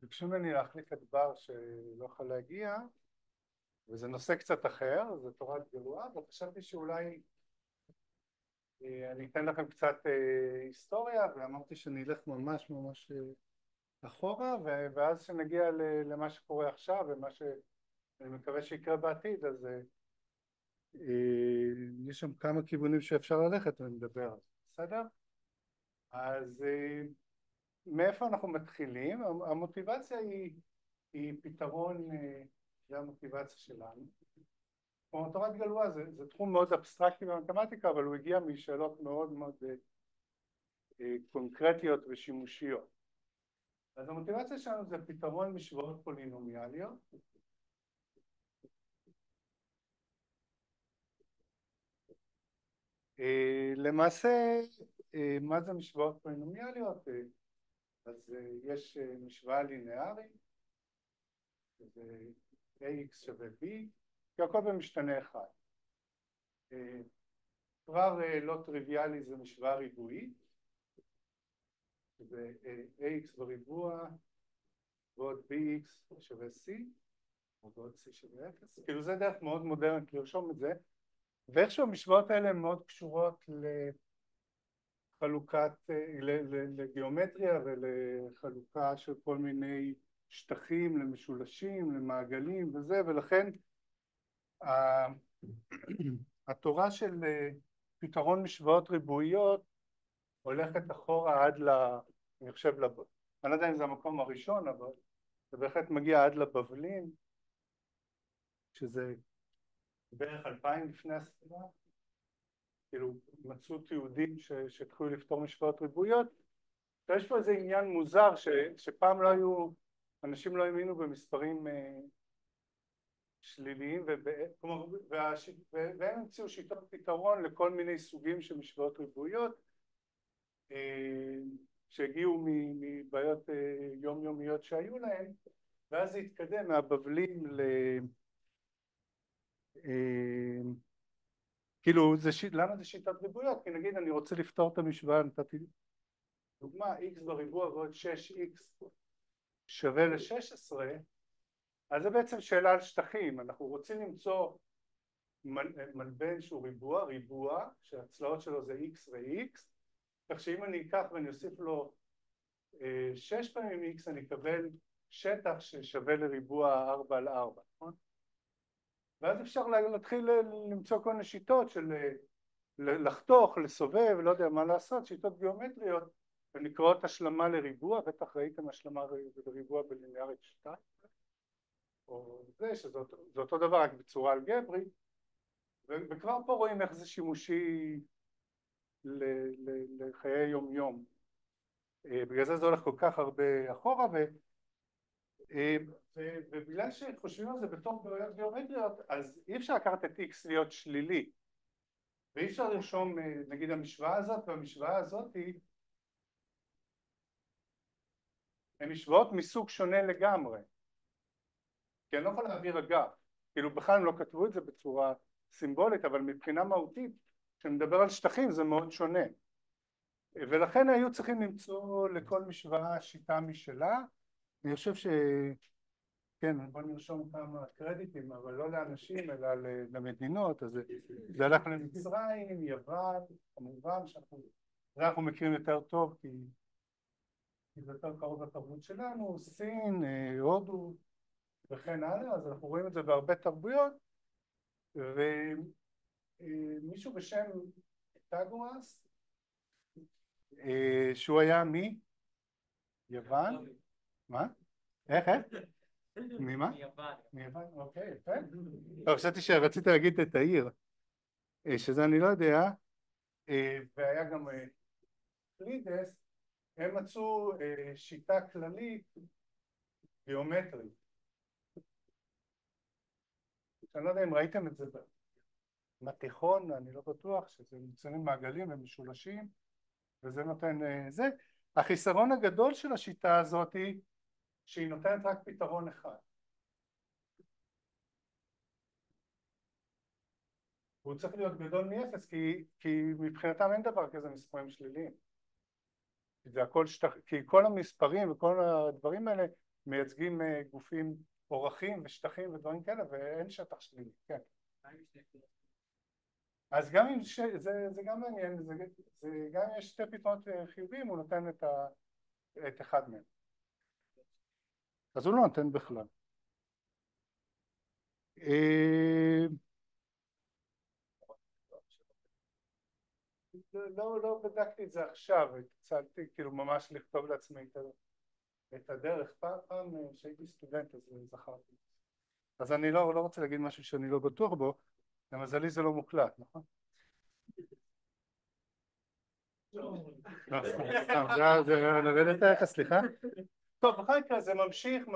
ביקשו ממני להחליף את בר שלא יכול להגיע, וזה נושא קצת אחר, זה תורת גלואה, וחשבתי שאולי אני אתן לכם קצת היסטוריה, ואמרתי שאני אלך ממש ממש אחורה, ואז שנגיע למה שקורה עכשיו ומה שאני מקווה שיקרה בעתיד, אז יש שם כמה כיוונים שאפשר ללכת ונדבר על זה, בסדר? אז מאיפה אנחנו מתחילים? המוטיבציה היא פתרון, זה המוטיבציה שלנו. כלומר, תורת גלואה זה תחום מאוד אבסטרקטי במתמטיקה, אבל הוא הגיע משאלות מאוד מאוד קונקרטיות ושימושיות. אז המוטיבציה שלנו זה פתרון משוואות פולינומיאליות. למעשה, מה זה משוואות פולינומיאליות? אז יש משוואה לינארית, שזה ax שווה b, כי הכל במשתנה אחד. כבר לא טריוויאלי זה משוואה ריבועית, שזה ax בריבוע ועוד bx שווה c, או ועוד c שווה 0, כאילו זה דרך מאוד מודרנית לרשום את זה, ואיכשהו המשוואות האלה הן מאוד קשורות לחלוקת, לגיאומטריה ולחלוקה של כל מיני שטחים למשולשים, למעגלים וזה, ולכן התורה של פתרון משוואות ריבועיות הולכת אחורה עד אני חושב, אני לא יודע אם זה המקום הראשון, אבל זה בהחלט מגיע עד לבבלים, שזה בערך 2000 לפני הספירה, כאילו מצאו תיעודים שהתחילו לפתור משוואות ריבועיות, ויש פה איזה עניין מוזר שפעם לא היו, אנשים לא האמינו במספרים שליליים, והם המציאו שיטות פתרון לכל מיני סוגים של משוואות ריבועיות, שהגיעו מבעיות יומיומיות שהיו להם, ואז זה התקדם מהבבלים כאילו, למה זה שיטת ריבועיות? כי נגיד אני רוצה לפתור את המשוואה, נתתי דוגמה, x בריבוע ועוד 6x שווה ל-16, אז זה בעצם שאלה על שטחים. אנחנו רוצים למצוא מלבן שהוא ריבוע, שהצלעות שלו זה x ו-x, כך שאם אני אקח ואני אוסיף לו 6 פעמים x, אני אקבל שטח ששווה לריבוע 4 על 4, נכון? ואז אפשר להתחיל למצוא כל מיני שיטות של לחתוך, לסובב, לא יודע מה לעשות, שיטות גיאומטריות, ונקראות השלמה לריבוע, בטח ראיתם השלמה לריבוע בליניארית 2, או זה, שזה אותו דבר רק בצורה אלגברית, וכבר פה רואים איך זה שימושי לחיי יום יום. בגלל זה הולך כל כך הרבה אחורה, ובגלל שחושבים על זה בתור בעיות גיאומטריות, אז אי אפשר לקחת את x להיות שלילי, ואי אפשר לרשום נגיד המשוואה הזאת והמשוואה הזאת הן משוואות מסוג שונה לגמרי, כי אני לא יכול להעביר אגף, כאילו בכלל הם לא כתבו את זה בצורה סימבולית, אבל מבחינה מהותית כשנדבר על שטחים זה מאוד שונה, ולכן היו צריכים למצוא לכל משוואה שיטה משלה. אני חושב כן, בוא נרשום כמה קרדיטים, אבל לא לאנשים אלא למדינות. אז זה הלך למצרים, יוון, כמובן שאנחנו מכירים יותר טוב כי זה יותר קרוב לתרבות שלנו, סין, הודו וכן הלאה, אז אנחנו רואים את זה בהרבה תרבויות. ומישהו בשם פיתגורס, שהוא היה מיוון, מה? איך? ממה? מיוון. מיוון, אוקיי, יפה. טוב, חשבתי שרצית להגיד את העיר, שזה אני לא יודע, והיה גם קלידס, הם מצאו שיטה כללית גיאומטרית. אני לא יודע אם ראיתם את זה בתיכון, אני לא בטוח, שזה מציינים מעגלים ומשולשים, וזה נותן זה. החיסרון הגדול של השיטה הזאת היא שהיא נותנת רק פתרון אחד. והוא צריך להיות גדול מאפס, כי מבחינתם אין דבר כזה מספרים שליליים. זה הכל כי כל המספרים וכל הדברים האלה מייצגים גופים אורכים ושטחים ודברים כאלה, ואין שטח שלילי, כן. אז גם אם זה גם מעניין, גם אם יש שתי פתרונות חיוביים, הוא נותן את אחד מהם. אז הוא לא נותן בכלל. לא בדקתי את זה עכשיו, הצלתי כאילו ממש לכתוב לעצמי את הדרך. פעם שהייתי סטודנט אז זכרתי. אז אני לא רוצה להגיד משהו שאני לא בטוח בו, למזלי זה לא מוקלט, נכון? זה לרדת עליך, סליחה. טוב, אחר כך זה ממשיך,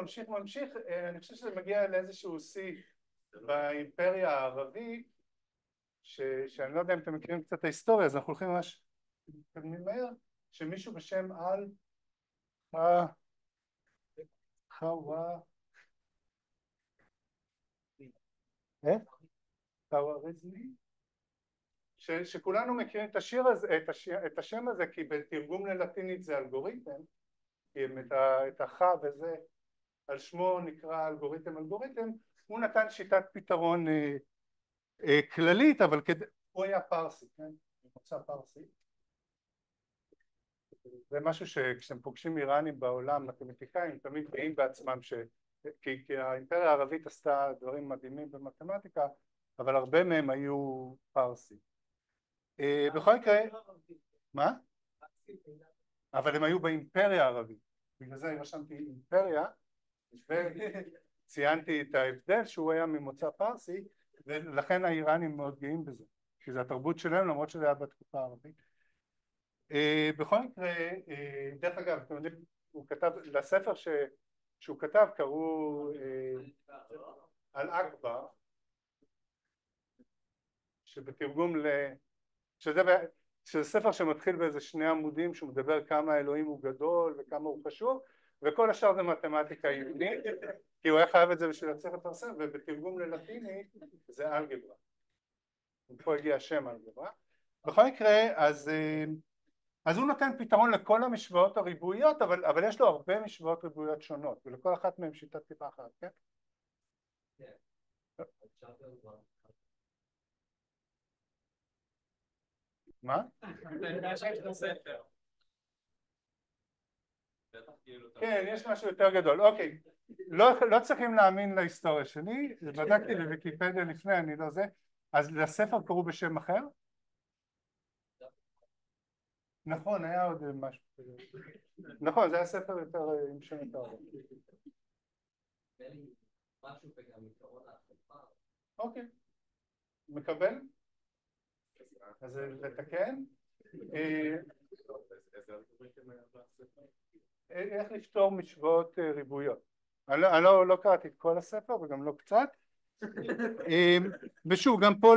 אני חושב שזה מגיע לאיזשהו שיא באימפריה הערבית, שאני לא יודע אם אתם מכירים קצת את ההיסטוריה, אז אנחנו הולכים ממש מהר, שמישהו בשם חווארזמי, שכולנו מכירים את השיר הזה, את השם הזה, כי בתרגום ללטינית זה אלגוריתם, כי את החה וזה על שמו נקרא אלגוריתם. הוא נתן שיטת פתרון כללית, אבל הוא היה פרסי, כן? מוצא פרסי. זה משהו שכשאתם פוגשים איראנים בעולם, מתמטיקאים תמיד גאים בעצמם, כי האימפריה הערבית עשתה דברים מדהימים במתמטיקה, אבל הרבה מהם היו פרסי. בכל מקרה, מה? אבל הם היו באימפריה הערבית, בגלל זה רשמתי אימפריה, וציינתי את ההבדל שהוא היה ממוצא פרסי, ולכן האיראנים מאוד גאים בזה, כי זה התרבות שלהם למרות שזה היה בתקופה הערבית. בכל מקרה, דרך אגב, אתם יודעים, הוא כתב, לספר שהוא כתב קראו על אכבר, שבתרגום שזה ספר שמתחיל באיזה 2 עמודים שהוא מדבר כמה אלוהים הוא גדול וכמה הוא חשוב, וכל השאר זה מתמטיקה יהודית, כי הוא היה חייב את זה בשביל להצליח לפרסם, ובתרגום ללטיני זה אלגברה. ופה הגיע השם אלגברה. בכל מקרה, אז הוא נותן פתרון לכל המשוואות הריבועיות, אבל יש לו הרבה משוואות ריבועיות שונות, ולכל אחת מהן שיטת טיפה אחת, כן? כן. מה? כן, יש משהו יותר גדול. אוקיי, לא צריכים להאמין להיסטוריה שלי, בדקתי בוויקיפדיה לפני, אני לא זה. אז לספר קראו בשם אחר? נכון, היה עוד משהו כזה. נכון, זה היה ספר יותר עם שם יותר. אוקיי, מקבל? אז לתקן? איך לפתור משוואות ריבועיות. אני לא קראתי את כל הספר וגם לא קצת, ושוב גם פה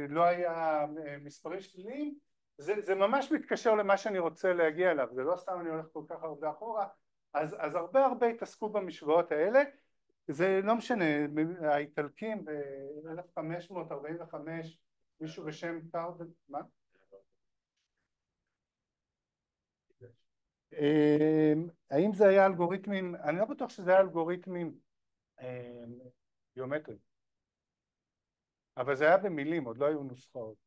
לא היה מספרים שליליים. זה ממש מתקשר למה שאני רוצה להגיע אליו, זה לא סתם אני הולך כל כך הרבה אחורה. אז הרבה התעסקו במשוואות האלה. זה לא משנה, האיטלקים ב-1545 מישהו בשם קארד, מה? האם זה היה אלגוריתמים? אני לא בטוח שזה היה אלגוריתמים גיאומטריים, אבל זה היה במילים, עוד לא היו נוסחאות,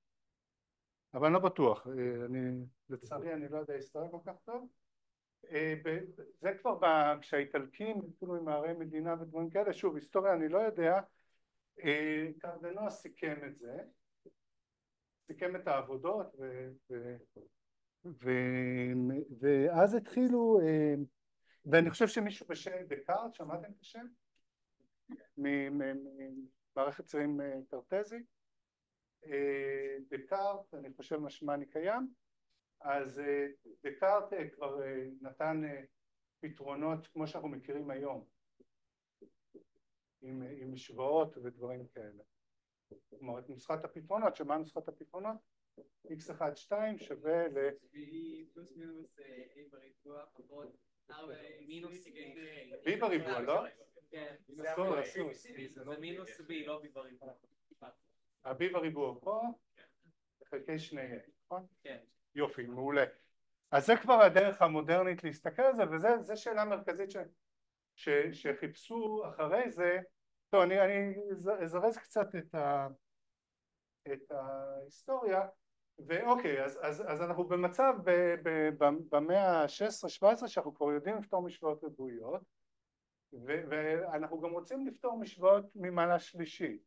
אבל אני לא בטוח. לצערי אני לא יודע היסטוריה כל כך טוב. זה כבר כשהאיטלקים התחילו עם מערי מדינה ודברים כאלה, שוב היסטוריה אני לא יודע. קרדנוע סיכם את זה, סיכם את העבודות ואז התחילו, ואני חושב שמישהו בשם דקארט, שמעתם את השם? ממערכת צירים קרטזי. דקארט, אני חושב משמעני קיים, אז דקארט כבר נתן פתרונות כמו שאנחנו מכירים היום, עם משוואות ודברים כאלה. כלומר, את נוסחת הפתרונות, שמה נוסחת הפתרונות? x1, 2 שווה ל... פלוס מינוס a בריבוע פחות b בריבוע, לא? כן, זה מינוס b, לא b בריבוע. ה-b בריבוע פה, חלקי שני a, נכון? כן. יופי, מעולה. אז זה כבר הדרך המודרנית להסתכל על זה, וזה שאלה מרכזית שחיפשו אחרי זה. טוב, אני אזרז קצת את ההיסטוריה, ואוקיי, אז אנחנו במצב במאה ה-16-17 שאנחנו כבר יודעים לפתור משוואות ריבועיות, ואנחנו גם רוצים לפתור משוואות ממעלה שלישית.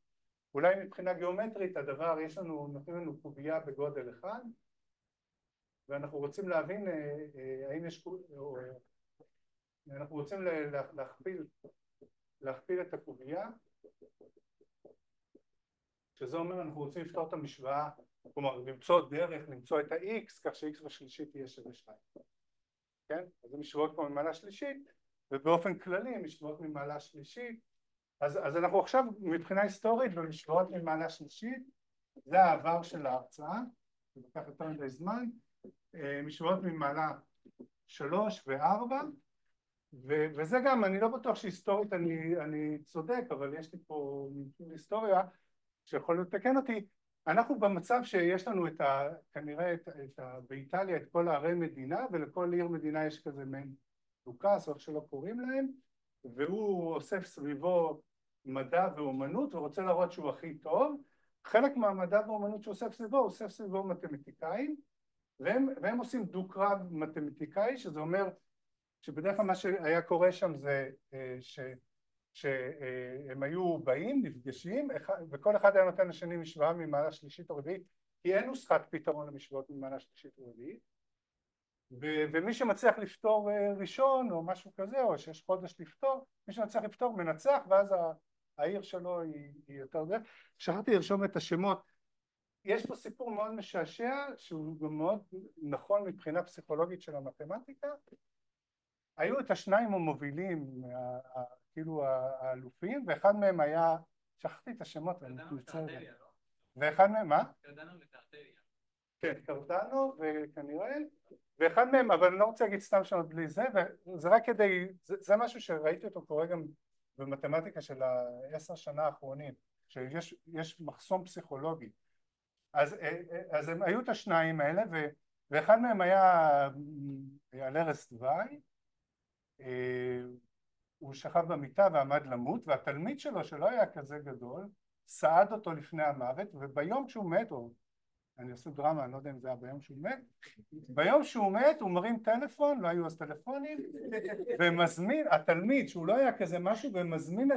אולי מבחינה גיאומטרית הדבר, נותנים לנו קובייה בגודל אחד, ואנחנו רוצים להבין האם יש, אנחנו רוצים להכפיל את הקובייה, שזה אומר אנחנו רוצים לפתור את המשוואה, כלומר למצוא את ה-x, כך ש-x בשלישית תהיה שווה 2. כן? אז זה משוואות כמו ממעלה שלישית, ובאופן כללי משוואות ממעלה שלישית. אז אנחנו עכשיו מבחינה היסטורית במשוואות ממעלה שלישית, זה העבר של ההרצאה, זה לוקח יותר מדי זמן, משוואות ממעלה 3 ו-4, וזה גם, אני לא בטוח שהיסטורית אני צודק, אבל יש לי פה היסטוריה שיכול לתקן אותי. אנחנו במצב שיש לנו כנראה באיטליה את כל הערי מדינה, ולכל עיר מדינה יש כזה מעין דוכס, או איך שלא קוראים להם, והוא אוסף סביבו מדע ואומנות ורוצה להראות שהוא הכי טוב. חלק מהמדע ואומנות שהוא אוסף סביבו, הוא אוסף סביבו מתמטיקאים, והם עושים דו-קרב מתמטיקאי, שזה אומר שבדרך כלל מה שהיה קורה שם זה שהם היו באים, נפגשים, וכל אחד היה נותן לשני משוואה ממעלה שלישית או רביעית, כי אין נוסחת פתרון למשוואות ממעלה שלישית או רביעית, ומי שמצליח לפתור ראשון או משהו כזה, או שיש חודש לפתור, מי שמצליח לפתור מנצח, ואז העיר שלו היא יותר זה. שכחתי לרשום את השמות. יש פה סיפור מאוד משעשע, שהוא גם מאוד נכון מבחינה פסיכולוגית של המתמטיקה. היו את השניים המובילים, כאילו האלופים, ואחד מהם היה, שכחתי את השמות, אני מתנצל. ואחד מהם, מה? קרדנו וטרטליה. כן, קרדנו וכנראה, ואחד מהם, אבל אני לא רוצה להגיד סתם שמות בלי זה, וזה רק כדי, זה משהו שראיתי אותו קורה גם במתמטיקה של 10 שנה האחרונים, שיש מחסום פסיכולוגי. אז הם היו את השניים האלה, ואחד מהם היה על ערש דווי, הוא שכב במיטה ועמד למות, והתלמיד שלו שלא היה כזה גדול סעד אותו לפני המוות, וביום שהוא מת, או אני עושה דרמה, אני לא יודע אם זה היה ביום שהוא מת, ביום שהוא מת הוא מרים טלפון, לא היו אז טלפונים, ומזמין, התלמיד שהוא לא היה כזה משהו, ומזמין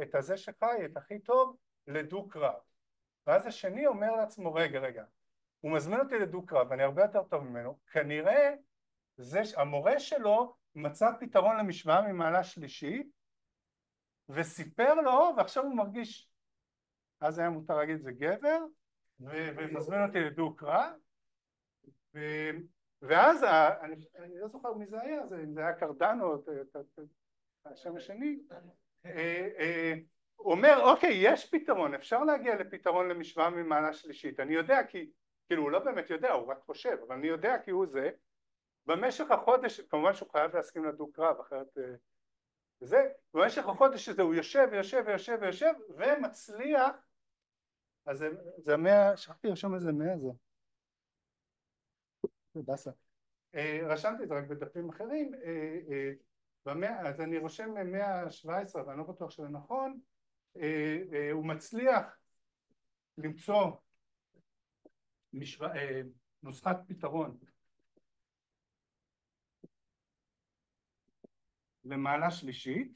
את הזה שחי, את הכי טוב, לדו קרב. ואז השני אומר לעצמו, רגע, הוא מזמין אותי לדו קרב, אני הרבה יותר טוב ממנו, כנראה המורה שלו מצא פתרון למשוואה ממעלה שלישית, וסיפר לו, ועכשיו הוא מרגיש, אז היה מותר להגיד זה גבר, ומזמין אותי לדו קרב, ואז, אני לא זוכר מי זה היה, זה היה קרדנו, השם השני, הוא אומר, אוקיי, יש פתרון, אפשר להגיע לפתרון למשוואה ממעלה שלישית, אני יודע כאילו הוא לא באמת יודע, הוא רק חושב, אבל אני יודע כי הוא זה, במשך החודש, כמובן שהוא חייב להסכים לדו קרב, אחרת זה, במשך החודש הזה הוא יושב ומצליח, אז זה 100, שכחתי לרשום איזה 100 זה. זה בסה. רשמתי את זה רק בדפים אחרים, אז אני רושם 117, ואני לא בטוח שזה נכון, הוא מצליח למצוא נוסחת פתרון למעלה שלישית,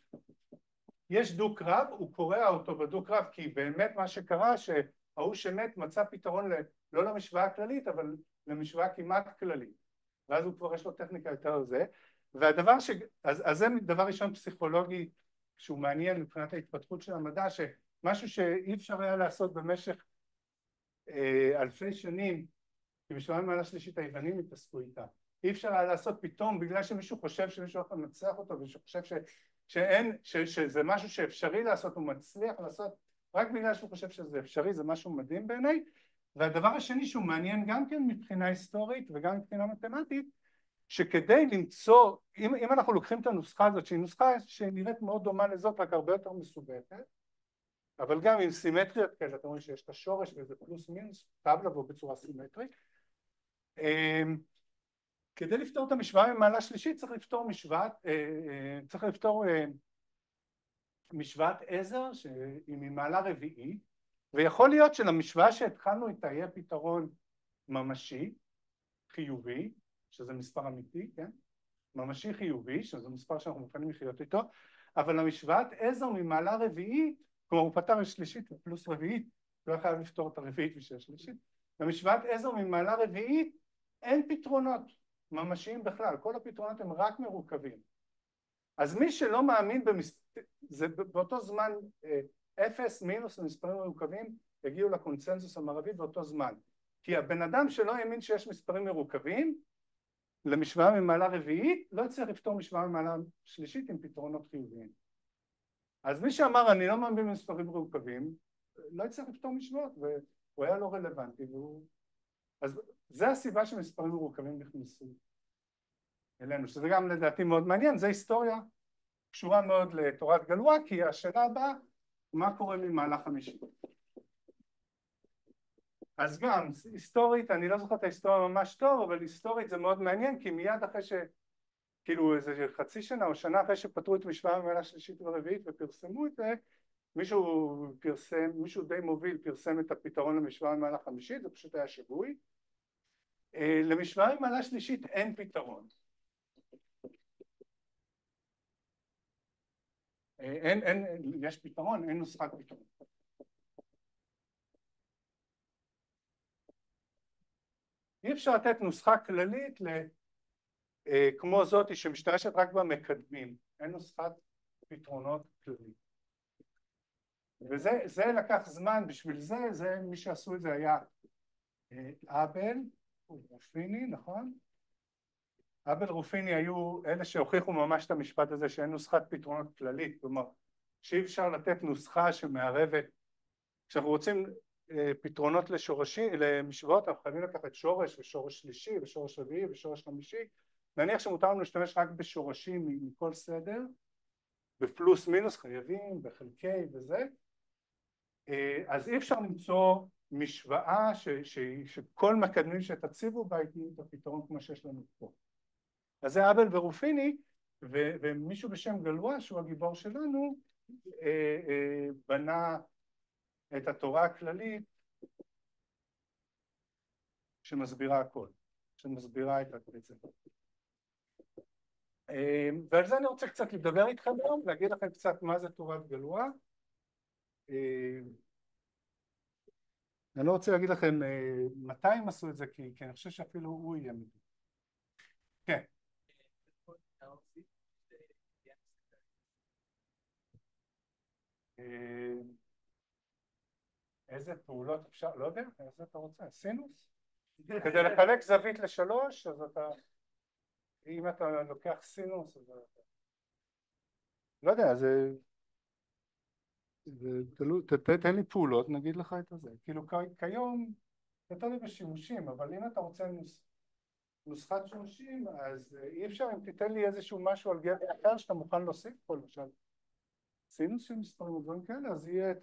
יש דו קרב, הוא קורא אותו בדו קרב, כי באמת מה שקרה שההוא שמת מצא פתרון לא למשוואה הכללית, אבל למשוואה כמעט כללית, ואז הוא כבר יש לו טכניקה יותר לזה, והדבר אז זה דבר ראשון פסיכולוגי שהוא מעניין מבחינת ההתפתחות של המדע, שמשהו שאי אפשר היה לעשות במשך אלפי שנים, כי משוואה ממעלה שלישית היוונים התעסקו איתה, אי אפשר היה לעשות פתאום בגלל שמישהו חושב שמישהו אחר מנצח אותו, ומישהו חושב שזה משהו שאפשרי לעשות, הוא מצליח לעשות, רק בגלל שהוא חושב שזה אפשרי, זה משהו מדהים בעיניי. והדבר השני שהוא מעניין גם כן מבחינה היסטורית וגם מבחינה מתמטית, שכדי למצוא, אם אנחנו לוקחים את הנוסחה הזאת, שהיא נוסחה שנראית מאוד דומה לזאת, רק הרבה יותר מסובכת, אבל גם עם סימטריות כאלה, אתם רואים שיש את השורש וזה פלוס מינוס, חייב לבוא בצורה סימטרית, כדי לפתור את המשוואה ממעלה שלישית צריך לפתור משוואת עזר שהיא ממעלה רביעית, ויכול להיות שלמשוואה שהתחלנו איתה יהיה פתרון ממשי חיובי, שזה מספר אמיתי, כן? ממשי חיובי, שזה מספר שאנחנו מוכנים לחיות איתו, אבל המשוואת עזר ממעלה רביעית, כלומר הוא פתר שלישית פלוס רביעית, לא היה חייב לפתור את הרביעית בשביל השלישית, למשוואת עזר ממעלה רביעית אין פתרונות ממשיים בכלל, כל הפתרונות הם רק מרוכבים. אז מי שלא מאמין זה באותו זמן 0 מינוס למספרים מרוכבים הגיעו לקונצנזוס המערבי באותו זמן, כי הבן אדם שלא האמין שיש מספרים מרוכבים למשוואה ממעלה רביעית לא צריך לפתור משוואה ממעלה שלישית עם פתרונות חיוביים. אז מי שאמר אני לא מאמין במספרים מרוכבים לא צריך לפתור משוואות, והוא היה לא רלוונטי, אז זה הסיבה שמספרים מרוכבים נכנסו אלינו, שזה גם לדעתי מאוד מעניין. זה היסטוריה קשורה מאוד לתורת גלואה, כי השאלה הבאה מה קורה ממעלה חמישית. אז גם היסטורית, אני לא זוכר את ההיסטוריה ממש טוב, אבל היסטורית זה מאוד מעניין, כי מיד אחרי כאילו איזה חצי שנה או שנה אחרי שפתרו את משוואה ממעלה שלישית ורביעית ופרסמו את זה, מישהו די מוביל פרסם את הפתרון למשוואה ממעלה חמישית, זה פשוט היה שגוי. למשוואה ממעלה שלישית אין פתרון. יש פתרון, אין נוסחת פתרון. אי אפשר לתת נוסחה כללית כמו זאת שמשתמשת רק במקדמים, אין נוסחת פתרונות כללית. וזה לקח זמן, בשביל זה מי שעשו את זה היה אבל רופיני, נכון? אבל רופיני היו אלה שהוכיחו ממש את המשפט הזה שאין נוסחת פתרונות כללית, כלומר שאי אפשר לתת נוסחה שמערבת, כשאנחנו רוצים פתרונות למשוואות אנחנו חייבים לקחת שורש ושורש שלישי ושורש רביעי ושורש חמישי, נניח שמותר לנו להשתמש רק בשורשים מכל סדר, בפלוס מינוס חייבים, בחלקי וזה, אז אי אפשר למצוא משוואה שכל מקדמים שתציבו בה ייתנו את הפתרון כמו שיש לנו פה. אז זה אבל ורופיני, ומישהו בשם גלואה שהוא הגיבור שלנו בנה את התורה הכללית שמסבירה הכל, שמסבירה את זה. ועל זה אני רוצה קצת לדבר איתכם היום, להגיד לכם קצת מה זה תורת גלואה. אני לא רוצה להגיד לכם מתי הם עשו את זה, כי אני חושב שאפילו הוא יהיה מדויק. כן. איזה פעולות אפשר, לא יודע, איזה אתה רוצה, סינוס? כדי לחלק זווית לשלוש, אז אתה, אם אתה לוקח סינוס, אז אתה, לא יודע, זה תן לי פעולות, נגיד לך את זה, כאילו כיום, זה תלוי בשימושים, אבל אם אתה רוצה נוסחת שימושים, אז אי אפשר אם תיתן לי איזשהו משהו על גבי אחר שאתה מוכן להוסיף פה, למשל סינוס של מספרים ודברים כאלה, אז יהיה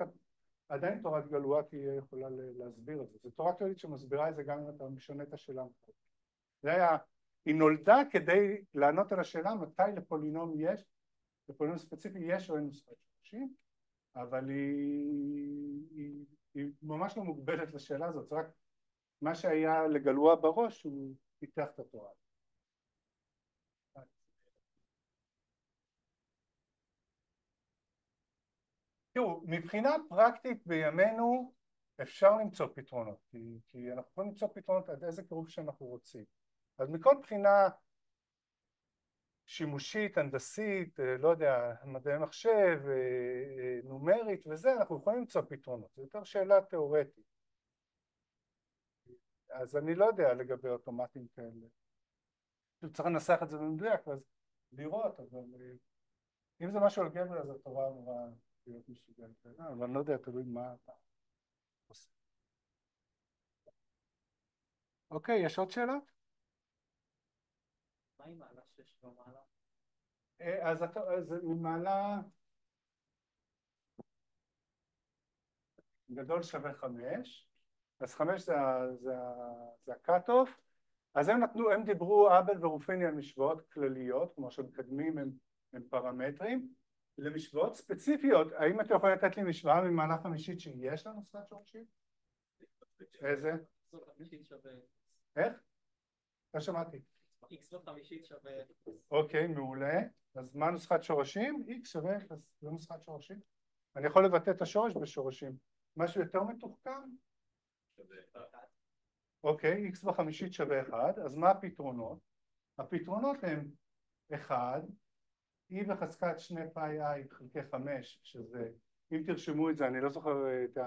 עדיין תורת גלואה תהיה יכולה להסביר את זה. זו תורה כללית שמסבירה את זה גם אם אתה משנה את השאלה. היא נולדה כדי לענות על השאלה מתי לפולינום ספציפי יש או אין נוסחת שימושים, אבל היא ממש לא מוגבלת לשאלה הזאת, זה רק מה שהיה לגלואה בראש הוא פיתח את התורה. תראו, מבחינה פרקטית בימינו אפשר למצוא פתרונות, כי אנחנו יכולים למצוא פתרונות עד איזה קירוב שאנחנו רוצים. אז מכל בחינה שימושית, הנדסית, לא יודע, מדעי מחשב, נומרית וזה, אנחנו יכולים למצוא פתרונות. זו יותר שאלה תיאורטית. אז אני לא יודע לגבי אוטומטים כאלה. צריך לנסח את זה במדויק, אז לראות, אבל אם זה משהו על גבר, אז התורה אמורה להיות מסוגלת. אבל אני לא יודע, תלוי מה אתה עושה. אוקיי, יש עוד שאלות? מה עם מעלה 6 ומעלה? אז ממעלה גדול שווה 5, אז 5 זה ה-cut-off, אז הם דיברו, אבל ורופני, על משוואות כלליות, כמו שמקדמים הם פרמטרים, למשוואות ספציפיות. האם אתה יכול לתת לי משוואה ממעלה חמישית שיש לה נוסחת שורשים? איזה? איך? לא שמעתי. x בחמישית שווה... אוקיי, מעולה. אז מה נוסחת שורשים? x שווה 0, זה נוסחת שורשים. אני יכול לבטא את השורש בשורשים. משהו יותר מתוחכם? שווה 1. אוקיי, x בחמישית שווה 1, אז מה הפתרונות? הפתרונות הם 1, e בחזקת 2 פאי i חלקי 5, שזה, אם תרשמו את זה, אני לא זוכר את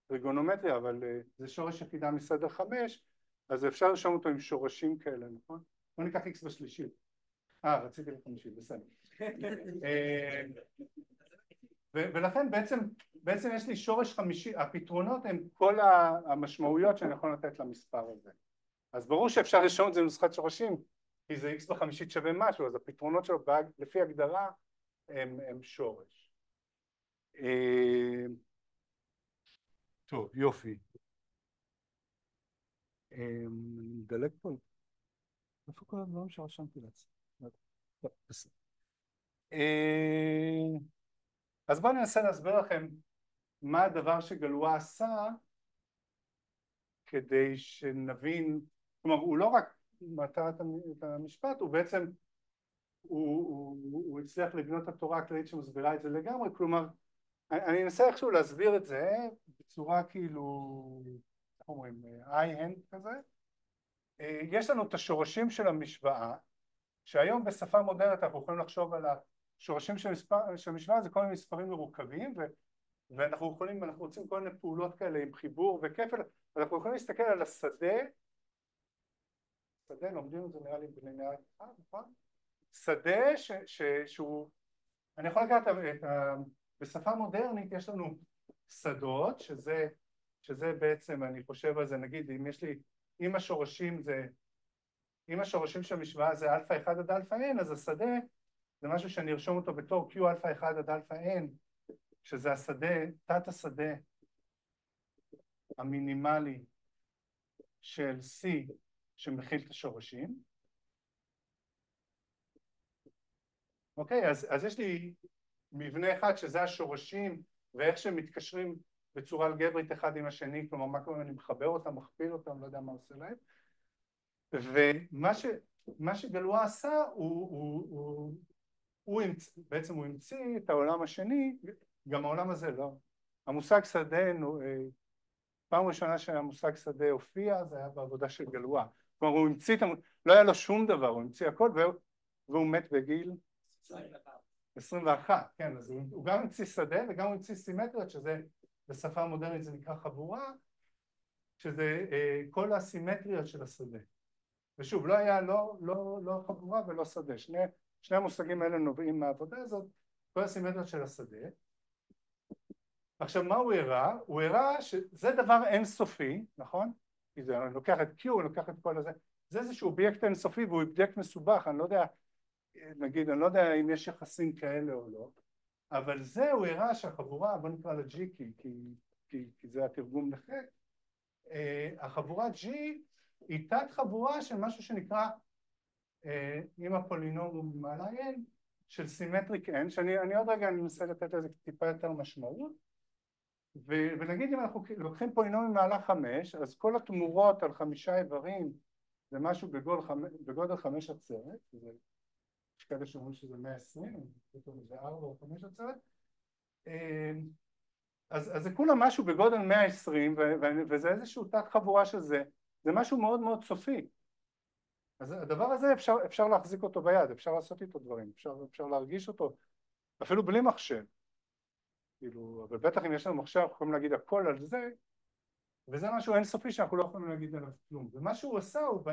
הטריגונומטריה, אבל זה שורש יחידה מסדר 5, אז אפשר לרשום אותו עם שורשים כאלה, נכון? בוא ניקח x בשלישית. רציתי לחמישית, בסדר. ולכן בעצם יש לי שורש חמישי, הפתרונות הם כל המשמעויות שאני יכול לתת למספר הזה. אז ברור שאפשר לרשום את זה בנוסחת שורשים, כי זה x בחמישית שווה משהו, אז הפתרונות שלו לפי הגדרה הם שורש. טוב, יופי. אני מדלג פה. איפה כל הדברים שרשמתי לעצמי? טוב, בסדר. אז בואו ננסה להסביר לכם מה הדבר שגלואה עשה כדי שנבין, כלומר הוא לא רק מטר את המשפט, הוא בעצם, הוא הצליח לבנות את התורה הכללית שמסבירה את זה לגמרי, כלומר אני אנסה איכשהו להסביר את זה בצורה כאילו, איך אומרים, high-hand כזה. יש לנו את השורשים של המשוואה, שהיום בשפה מודרנית אנחנו יכולים לחשוב על השורשים של המשוואה, זה כל מיני מספרים מרוכבים, ואנחנו יכולים, אנחנו רוצים כל מיני פעולות כאלה עם חיבור וכפל, אנחנו יכולים להסתכל על השדה, שדה, לומדים את זה נראה לי בליניאר אחד, נכון? שדה שהוא, אני יכול לקחת בשפה מודרנית יש לנו שדות, שזה בעצם, אני חושב על זה, נגיד, אם יש לי, אם השורשים של המשוואה זה אלפא 1 עד אלפא n, אז השדה זה משהו שאני ארשום אותו בתור q אלפא 1 עד אלפא n, שזה השדה, תת השדה המינימלי של C שמכיל את השורשים. אוקיי, אז יש לי מבנה אחד שזה השורשים ואיך שהם מתקשרים בצורה אלגברית אחד עם השני, כלומר מה קורה אם אני מחבר אותם, מכפיל אותם, לא יודע מה עושה להם. ומה שגלואה עשה בעצם הוא המציא את העולם השני, גם העולם הזה לא. המושג שדה, פעם ראשונה שהמושג שדה הופיע זה היה בעבודה של גלואה. כלומר הוא המציא, לא היה לו שום דבר, הוא המציא הכל והוא מת בגיל 21, כן, אז הוא גם המציא שדה וגם הוא המציא סימטריות, שזה בשפה המודרנית זה נקרא חבורה, שזה כל הסימטריות של השדה. ושוב, לא היה לא חבורה ולא שדה, שני המושגים האלה נובעים מהעבודה הזאת, כל הסימטריות של השדה. עכשיו מה הוא הראה? הוא הראה שזה דבר אינסופי, נכון? כי זה לוקח את Q, לוקח את כל הזה, זה איזשהו אובייקט אינסופי והוא אובייקט מסובך, אני לא יודע, נגיד, אני לא יודע אם יש יחסים כאלה או לא, אבל זה הוא הראה שהחבורה, בוא נקרא לה G כי זה התרגום לחק, החבורה G היא תת חבורה של משהו שנקרא, עם הפולינום ומעלה n, של סימטריק n, שאני עוד רגע אני מנסה לתת לזה טיפה יותר משמעות, ונגיד אם אנחנו לוקחים פולינום ממעלה 5, אז כל התמורות על 5 איברים זה משהו בגודל 5 עצרת, יש כאלה שאומרים שזה 120, זה 4 או 5 עצרת, אז זה כולה משהו בגודל 120, וזה איזשהו תת חבורה של זה, זה משהו מאוד מאוד סופי. אז הדבר הזה אפשר להחזיק אותו ביד, אפשר לעשות איתו דברים, אפשר להרגיש אותו, אפילו בלי מחשב. כאילו, אבל בטח אם יש לנו מחשב, אנחנו יכולים להגיד הכל על זה, וזה משהו אינסופי שאנחנו לא יכולים להגיד עליו כלום. ומה שהוא עשה, הוא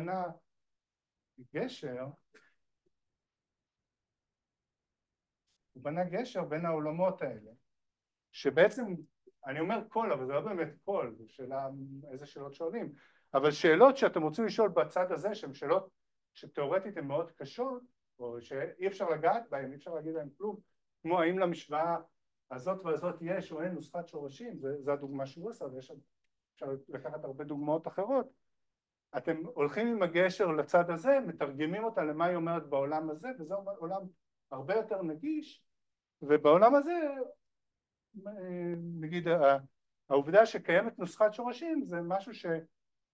בנה גשר בין העולמות האלה, שבעצם, אני אומר כל, אבל זה לא באמת כל, זו שאלה איזה שאלות שואלים, אבל שאלות שאתם רוצים לשאול בצד הזה, שהן שאלות שתיאורטית הן מאוד קשות, או שאי אפשר לגעת בהן, אי אפשר להגיד להן כלום, כמו האם למשוואה הזאת והזאת יש או אין נוסחת שורשים, זו הדוגמה שהוא עושה, ואפשר לקחת הרבה דוגמאות אחרות, אתם הולכים עם הגשר לצד הזה, מתרגמים אותה למה היא אומרת בעולם הזה, וזה עולם הרבה יותר נגיש, ובעולם הזה נגיד העובדה שקיימת נוסחת שורשים זה משהו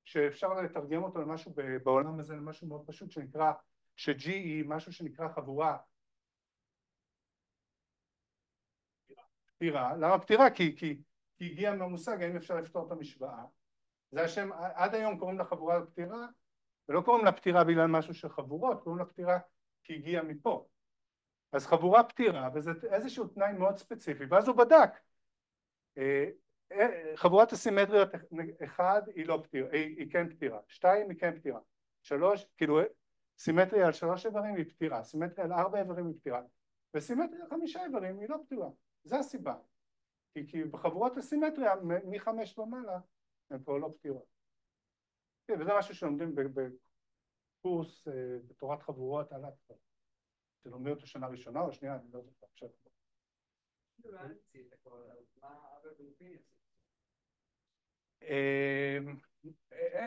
שאפשר לתרגם אותו למשהו בעולם הזה, למשהו מאוד פשוט שנקרא, ש-G היא משהו שנקרא חבורה פתירה. למה פתירה? כי הגיעה מהמושג האם אפשר לפתור את המשוואה. זה השם, עד היום קוראים לה חבורה פתירה, ולא קוראים לה פתירה בגלל משהו של חבורות, קוראים לה פתירה כי הגיעה מפה. אז חבורה פתירה, וזה איזשהו תנאי מאוד ספציפי, ואז הוא בדק. חבורת הסימטריות 1 היא לא פתירה, היא כן פתירה, 2 היא כן פתירה, 3 כאילו סימטריה על 3 איברים היא פתירה, סימטריה על 4 איברים היא פתירה, וסימטריה על 5 איברים היא לא פתירה. זה הסיבה, כי בחבורות הסימטריה מ5 ומעלה הן כבר לא פתירות. וזה משהו שלומדים בקורס בתורת חבורות על התחלה, שלומדים אותו שנה ראשונה או שנייה, אני לא זוכר עכשיו.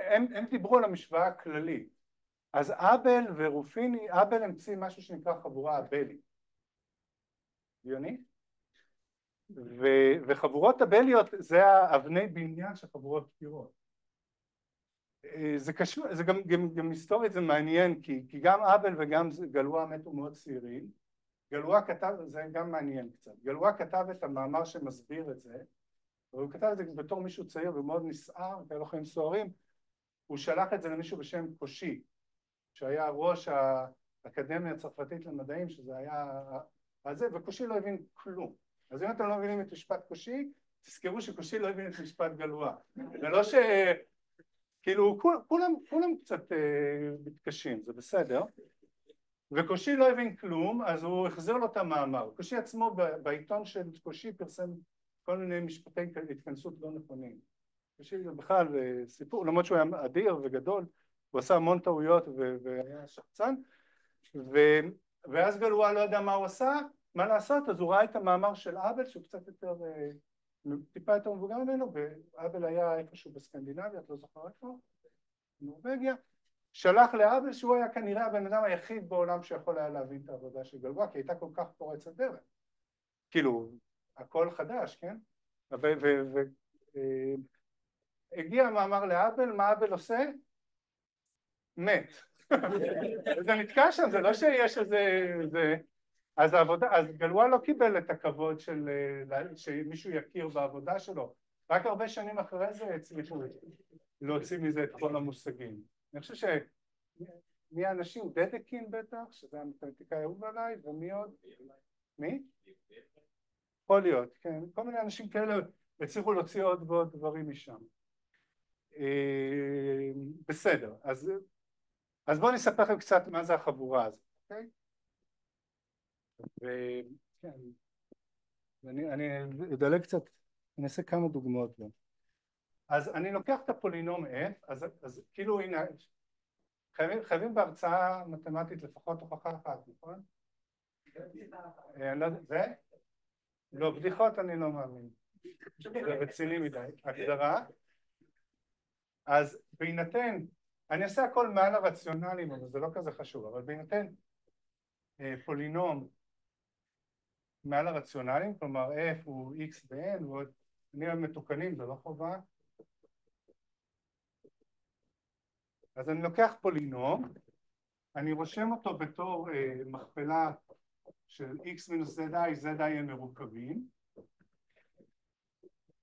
הם דיברו על המשוואה הכללית. אז אבל ורופיני, אבל המציא משהו שנקרא חבורה הבלית. הגיוני? וחבורות הבליות זה האבני בניין של חבורות פתירות. זה קשור, זה גם היסטורית זה מעניין, כי גם אבל וגם גלואה מתו מאוד צעירים. גלואה כתב, זה גם מעניין קצת, גלואה כתב את המאמר שמסביר את זה, והוא כתב את זה בתור מישהו צעיר ומאוד נסער, כאלו חיים סוערים, הוא שלח את זה למישהו בשם קושי, שהיה ראש האקדמיה הצרפתית למדעים, שזה היה הזה, וקושי לא הבין כלום. אז אם אתם לא מבינים את משפט קושי, תזכרו שקושי לא הבין את משפט גלואה. ולא ש... כאילו, כולם קצת מתקשים, זה בסדר. וקושי לא הבין כלום, אז הוא החזיר לו את המאמר. קושי עצמו בעיתון של קושי פרסם כל מיני משפטי התכנסות לא נכונים. קושי זה בכלל סיפור, למרות שהוא היה אדיר וגדול, הוא עשה המון טעויות והיה שחצן, ואז גלואה לא יודע מה הוא עשה, מה לעשות, אז הוא ראה את המאמר של אבל שהוא קצת יותר, טיפה יותר מבוגר ממנו, ואבל היה איפשהו בסקנדינביה, את לא זוכר איפה, נורווגיה, שלח לאבל שהוא היה כנראה הבן אדם היחיד בעולם שיכול היה להבין את העבודה של גלואה, כי הייתה כל כך פורצת דרך, כאילו הכל חדש, כן? הגיע המאמר לאבל, מה אבל עושה? מת. זה נתקע שם, זה לא שיש איזה... אז גלואה לא קיבל את הכבוד של שמישהו יכיר בעבודה שלו, רק הרבה שנים אחרי זה הצליחו להוציא מזה את כל המושגים. אני חושב שמי האנשים? דדקין בטח, שזה המתמטיקאי האהוב עליי, ומי עוד? מי? יכול להיות, כן, כל מיני אנשים כאלה הצליחו להוציא עוד ועוד דברים משם. בסדר, אז בואו נספר לכם קצת מה זה החבורה הזאת, אוקיי? וכן, אני אדלג קצת, אני אעשה כמה דוגמאות לו. אז אני לוקח את הפולינום f, אז כאילו הנה, חייבים בהרצאה מתמטית לפחות הוכחה אחת, נכון? זה? לא, בדיחות אני לא מאמין, זה רציני מדי, הגדרה. אז בהינתן, אני אעשה הכל מעל הרציונלים, אבל זה לא כזה חשוב, אבל בהינתן פולינום מעל הרציונלים, כלומר f הוא x ו-n, ועוד נהיה מתוקנים, זה לא חובה. אז אני לוקח פולינום, אני רושם אותו בתור מכפלה של x מינוס zi, zi הם מרוכבים.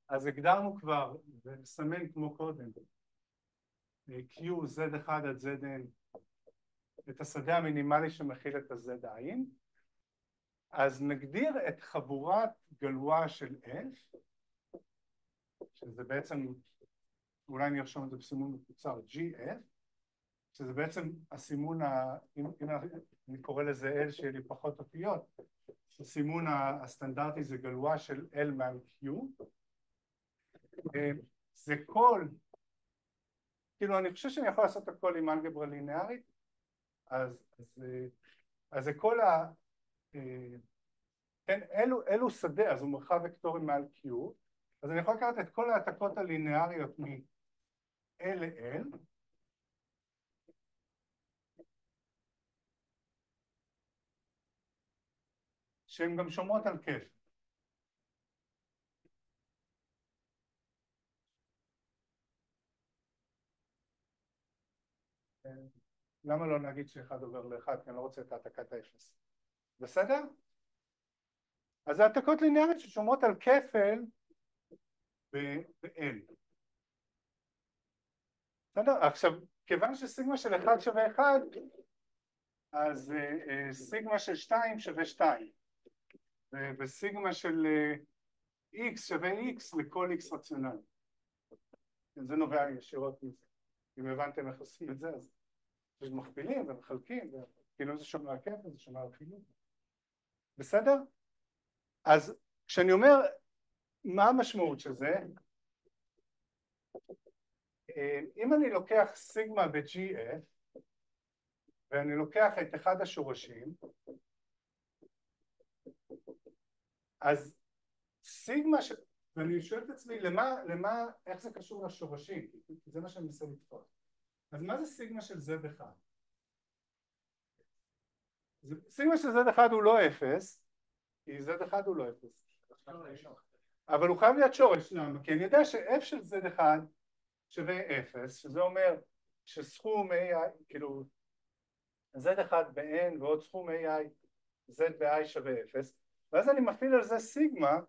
אז הגדרנו כבר, ונסמן כמו קודם, q z1 עד zn, את השדה המינימלי שמכיל את ה-zi. אז נגדיר את חבורת גלואה של f, שזה בעצם, אולי אני ארשום את זה בסימון מקוצר, gf, שזה בעצם הסימון, אם אני קורא לזה L שיהיה לי פחות אותיות, הסימון הסטנדרטי זה גלואה של L מעל Q, זה כל, כאילו אני חושב שאני יכול לעשות הכל עם אלגברה לינארית, אז זה כל כן, אלו שדה, אז הוא מרחב וקטורי מעל Q, אז אני יכול לקחת את כל העתקות הלינאריות מ-L ל-L, שהן גם שומרות על כפל. למה לא נגיד שאחד עובר לאחד, כי אני לא רוצה את העתקת האפס. בסדר? אז זה העתקות ליניאריות ששומרות על כפל ב-L. בסדר? עכשיו, כיוון שסיגמה של 1 שווה 1, אז סיגמה של 2 שווה 2. וסיגמה של x שווה x לכל x רציונלי. זה נובע ישירות מזה. אם הבנתם איך עושים את זה, אז יש מכפילים ומחלקים, כאילו זה שומר על כפל, זה שומר על חילוק. בסדר? אז כשאני אומר מה המשמעות של זה, אם אני לוקח סיגמה ב-GF ואני לוקח את אחד השורשים, אז סיגמה ואני שואל את עצמי איך זה קשור לשורשים, כי זה מה שאני מנסה לתפוס. אז מה זה סיגמה של Z1? סיגמה של Z1 הוא לא 0, כי Z1 הוא לא 0. אבל הוא חייב להיות שורש, למה? כי אני יודע ש-F של Z1 שווה 0, שזה אומר שסכום AI, כאילו Z1 ב-N ועוד סכום AI Z ב-I שווה 0, ואז אני מפעיל על זה סיגמה,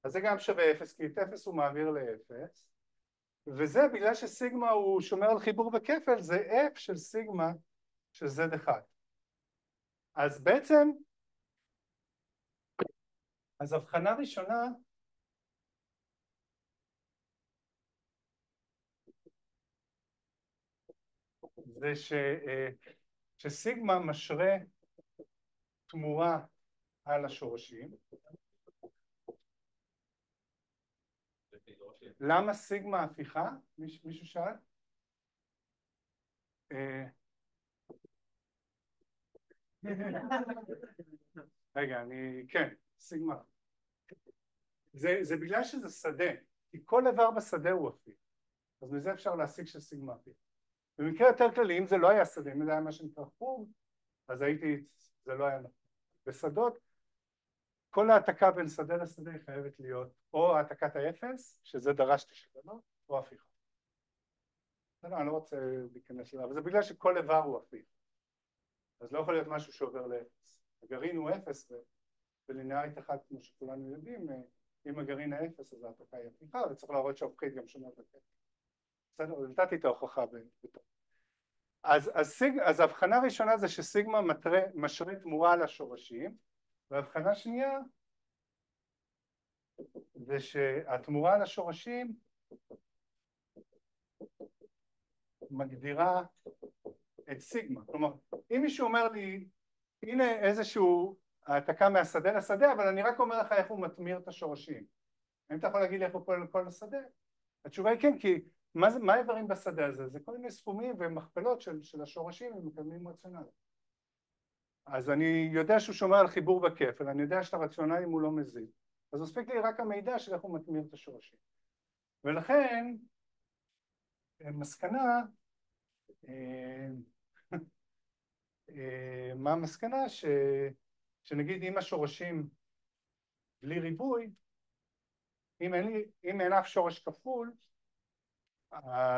אז זה גם שווה 0, כי את 0 הוא מעביר ל-0, וזה בגלל שסיגמה הוא שומר על חיבור בכפל, זה F של סיגמה של Z1. אז בעצם, אז הבחנה ראשונה, זה שסיגמה משרה תמורה על השורשים. למה סיגמה הפיכה? מישהו שאל? רגע, כן, סיגמה. זה בגלל שזה שדה, כי כל איבר בשדה הוא הפיך. אז מזה אפשר להסיק שסיגמה הפיך. במקרה יותר כללי, אם זה לא היה שדה, אם זה היה מה שנקרא חוג, אז זה לא היה נכון. בשדות, כל העתקה בין שדה לשדה היא חייבת להיות או העתקת האפס, שזה דרשתי שלנו, או הפיכה. אני לא רוצה להיכנס לזה, אבל זה בגלל שכל איבר הוא הפיך. אז לא יכול להיות משהו שעובר לאפס. הגרעין הוא אפס, ולינארית אחת, כמו שכולנו יודעים, אם הגרעין האפס, אז העתקה היא הפיכה, וצריך להראות שההופכית גם שומרת לכפל. בסדר, נתתי את ההוכחה בתור. אז ההבחנה הראשונה זה שסיגמה משרה תמורה על השורשים, וההבחנה שנייה זה שהתמורה על השורשים מגדירה את סיגמה. כלומר, אם מישהו אומר לי, הנה איזשהו העתקה מהשדה לשדה, אבל אני רק אומר לך איך הוא מתמיר את השורשים. האם אתה יכול להגיד לי איך הוא פועל על כל השדה? התשובה היא כן, כי מה האיברים בשדה הזה? זה כל מיני סכומים ומכפלות של השורשים עם מקדמים רציונליים. אז אני יודע שהוא שומר על חיבור בכפל, אני יודע שאת הרציונלים הוא לא מזיד. אז מספיק לי רק המידע של איך הוא מתמיר את השורשים. ולכן, מסקנה, מה המסקנה? שנגיד אם השורשים בלי ריבוי, אם אין אף שורש כפול,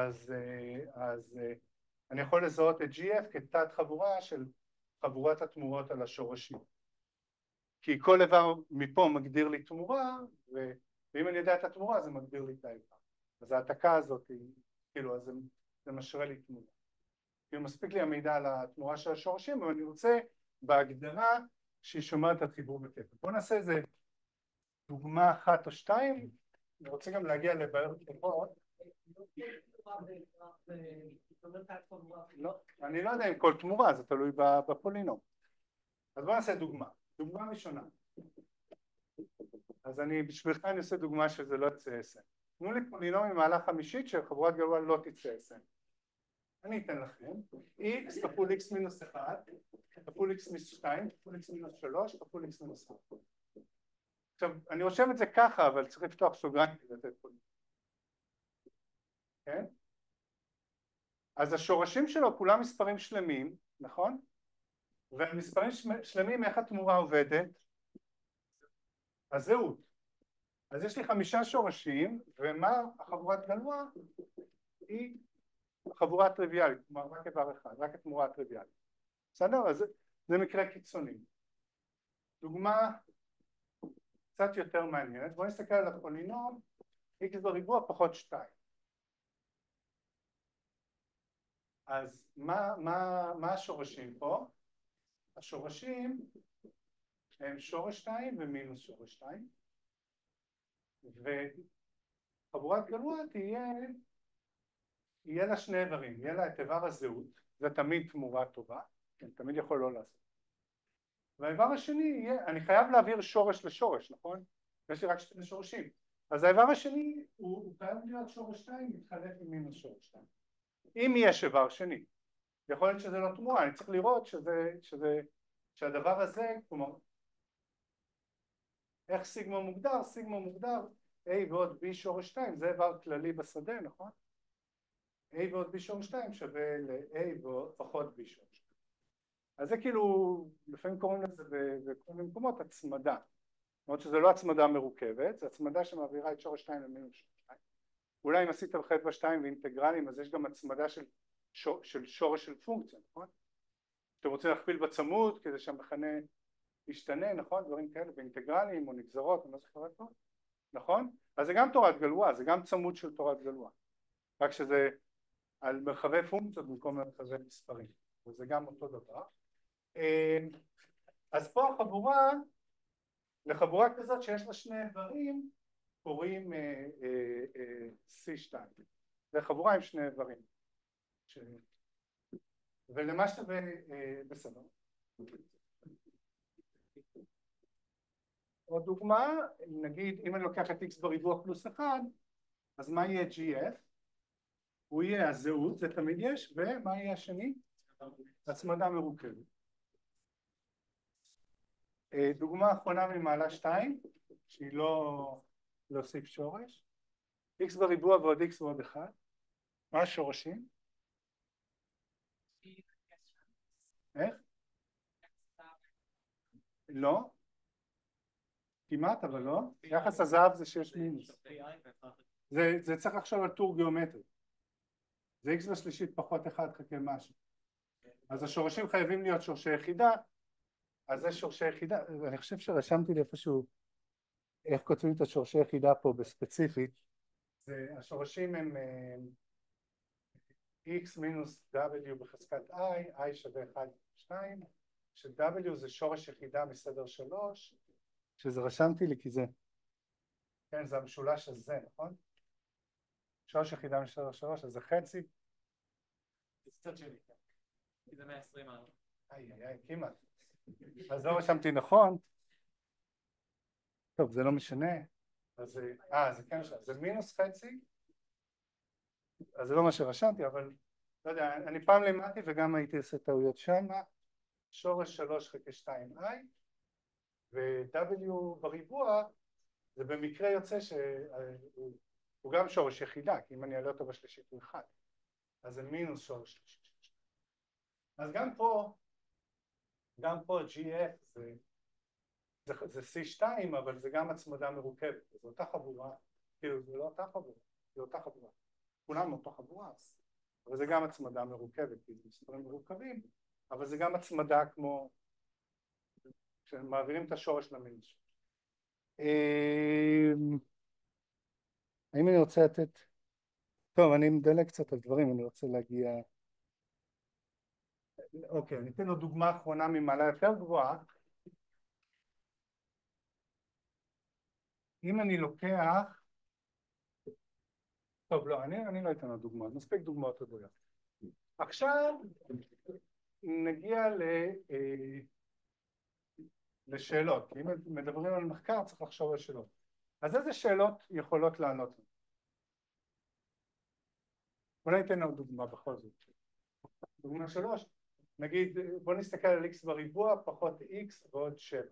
אז אני יכול לזהות את GF כתת חבורה של חבורת התמורות על השורשים. כי כל איבר מפה מגדיר לי תמורה, ואם אני יודע את התמורה זה מגדיר לי את האיבר. אז ההעתקה הזאת היא, כאילו, אז זה משרה לי תמורה. כאילו מספיק לי המידע על התמורה של השורשים, אבל אני רוצה בהגדרה שהיא שומרת על חיבור בכפל. בואו נעשה איזה דוגמה אחת או שתיים, אני רוצה גם להגיע לבעיות טובות. לא, אני לא יודע אם כל תמורה, זה תלוי בפולינום. אז בואו נעשה דוגמה. דוגמה ראשונה. אז בשבילך אני עושה דוגמה שזה לא יצא SN. תנו לי פולינום עם מעלה חמישית שחבורת גלויה לא תצא SN. אני אתן לכם x כפול x מינוס 1, כפול x מינוס 2, כפול x מינוס 3, כפול x מינוס 1. עכשיו, אני רושם את זה ככה, אבל צריך לפתוח סוגריים כדי לתת פולינום. כן? אז השורשים שלו כולם מספרים שלמים, נכון? ומספרים שלמים, איך התמורה עובדת? הזהות. אז יש לי 5 שורשים, ומה החבורת גלואה? היא חבורה טריוויאלית, כלומר רק איבר אחד, רק התמורה הטריוויאלית. בסדר? אז זה מקרה קיצוני. דוגמה קצת יותר מעניינת, בואו נסתכל על הפולינום x בריבוע פחות 2. אז מה השורשים פה? השורשים הם שורש 2 ומינוס שורש 2, וחבורת גלואה יהיה לה שני איברים, יהיה לה את איבר הזהות, זה תמיד תמורה טובה, כן, תמיד יכול לא לעשות. והאיבר השני יהיה, אני חייב להעביר שורש לשורש, נכון? יש לי רק 2 שורשים. אז האיבר השני הוא חייב להיות שורש 2 מתחלק עם מינוס שורש 2. אם יש איבר שני, יכול להיות שזה לא תמורה, אני צריך לראות שהדבר הזה, כלומר, איך סיגמה מוגדר? סיגמה מוגדר a ועוד b שורש 2, זה איבר כללי בשדה, נכון? a ועוד b שורש 2 שווה ל-a ועוד פחות b שורש 2. אז זה כאילו, לפעמים קוראים לזה בכל מיני מקומות הצמדה. זאת אומרת שזה לא הצמדה מרוכבת, זה הצמדה שמעבירה את שורש 2 למינוס שורש 2. אולי אם עשית בחטא בשתיים ואינטגרלים, אז יש גם הצמדה של שורש של פונקציה, נכון? אתם רוצים להכפיל בצמוד כדי שהמכנה ישתנה, נכון? דברים כאלה, באינטגרלים או נגזרות, אני לא זוכר את זה, נכון? אז זה גם תורת גלואה, זה גם צמוד של תורת גלואה, רק שזה על מרחבי פונקציות במקום מרחבי מספרים, וזה גם אותו דבר. אז פה החבורה, לחבורה כזאת שיש לה שני איברים, קוראים C2, זה חבורה עם שני איברים, ולמה שווה בסדר. עוד דוגמה, נגיד אם אני לוקח את x בריבוע פלוס 1, אז מה יהיה gf? הוא יהיה הזהות, זה תמיד יש, ומה יהיה השני? הצמדה מרוכבת. דוגמה אחרונה ממעלה 2, שהיא לא להוסיף שורש, x בריבוע ועוד x ועוד 1, מה השורשים? איך? לא? כמעט אבל לא, יחס הזהב זה 6 מינוס, זה צריך לחשוב על טור גיאומטרי, זה x בשלישית פחות 1 חלקי משהו, אז השורשים חייבים להיות שורשי יחידה, אז זה שורשי יחידה, אני חושב שרשמתי לי איפשהו איך כותבים את השורשי יחידה פה בספציפית, השורשים הם x מינוס w בחזקת i שווה 1 2, ש-w זה שורש יחידה מסדר 3, שזה רשמתי לי כי זה, כן, זה המשולש הזה, נכון? שורש יחידה מסדר 3, אז זה חצי. זה קצת שלי, כי זה 120 מעלות. כמעט. אז לא רשמתי נכון. טוב, זה לא משנה. אז זה כן שם, זה מינוס חצי. אז זה לא מה שרשמתי, אבל לא יודע, אני פעם לימדתי וגם הייתי עושה טעויות שם. שורש 3 חלקי 2i, ו-w בריבוע, זה במקרה יוצא שהוא גם שורש יחידה, כי אם אני אעלה אותו בשלישית הוא 1. אז זה מינוס שורש שלישית. אז גם פה GF זה C2, אבל זה גם הצמדה מרוכבת, זו אותה חבורה, כאילו זה לא אותה חבורה, זה אותה חבורה, כולם אותה חבורה, אבל זה גם הצמדה מרוכבת, כי זה מספרים מרוכבים, אבל זה גם הצמדה כמו שמעבירים את השורש למינוס. האם אני רוצה לתת, טוב אני מדלג קצת על דברים, אני רוצה להגיע, אוקיי, אני אתן לו דוגמה אחרונה ממעלה יותר גבוהה. אם אני לוקח, טוב לא, אני לא אתן לו דוגמאות, מספיק דוגמאות עדויות. עכשיו נגיע לשאלות, כי אם מדברים על מחקר צריך לחשוב על שאלות. אז איזה שאלות יכולות לענות לנו? אולי ניתן עוד דוגמה בכל זאת. דוגמה 3, נגיד בוא נסתכל על x בריבוע פחות x ועוד 7.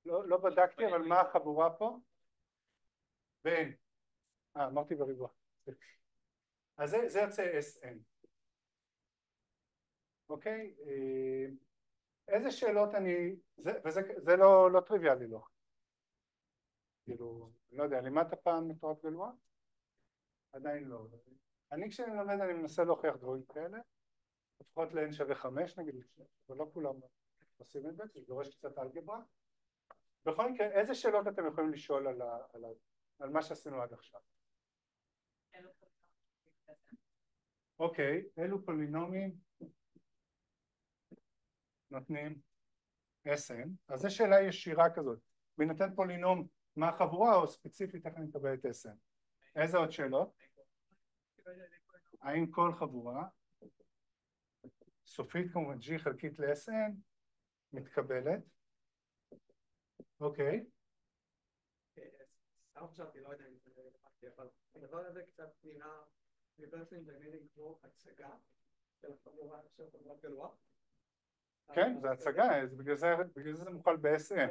לא בדקתי, אבל מה החבורה פה? בין, אמרתי בריבוע. אז זה יוצא SN. אוקיי? איזה שאלות אני, וזה לא טריוויאלי לא. כאילו, לא יודע, לימדת פעם מתורת גלואה? עדיין לא. אני כשאני מלמד אני מנסה להוכיח דברים כאלה, לפחות ל-n שווה 5 נגיד, אבל לא כולם עושים את זה, זה דורש קצת אלגברה. בכל מקרה, איזה שאלות אתם יכולים לשאול על מה שעשינו עד עכשיו? אוקיי, אילו פולינומים נותנים SN? אז זו שאלה ישירה כזאת. בהינתן פולינום מה החבורה או ספציפית איך אני מקבל את SN? איזה עוד שאלות? האם כל חבורה סופית כמובן G חלקית ל-SN מתקבלת? אוקיי. סתם חשבתי, לא יודע אם זה רלוונטי, אבל הדבר הזה קצת נראה ריברסינג דיימינג כמו הצגה של החבורה של חברת גלואה. כן, זה הצגה, בגלל זה מוכל ב-SN.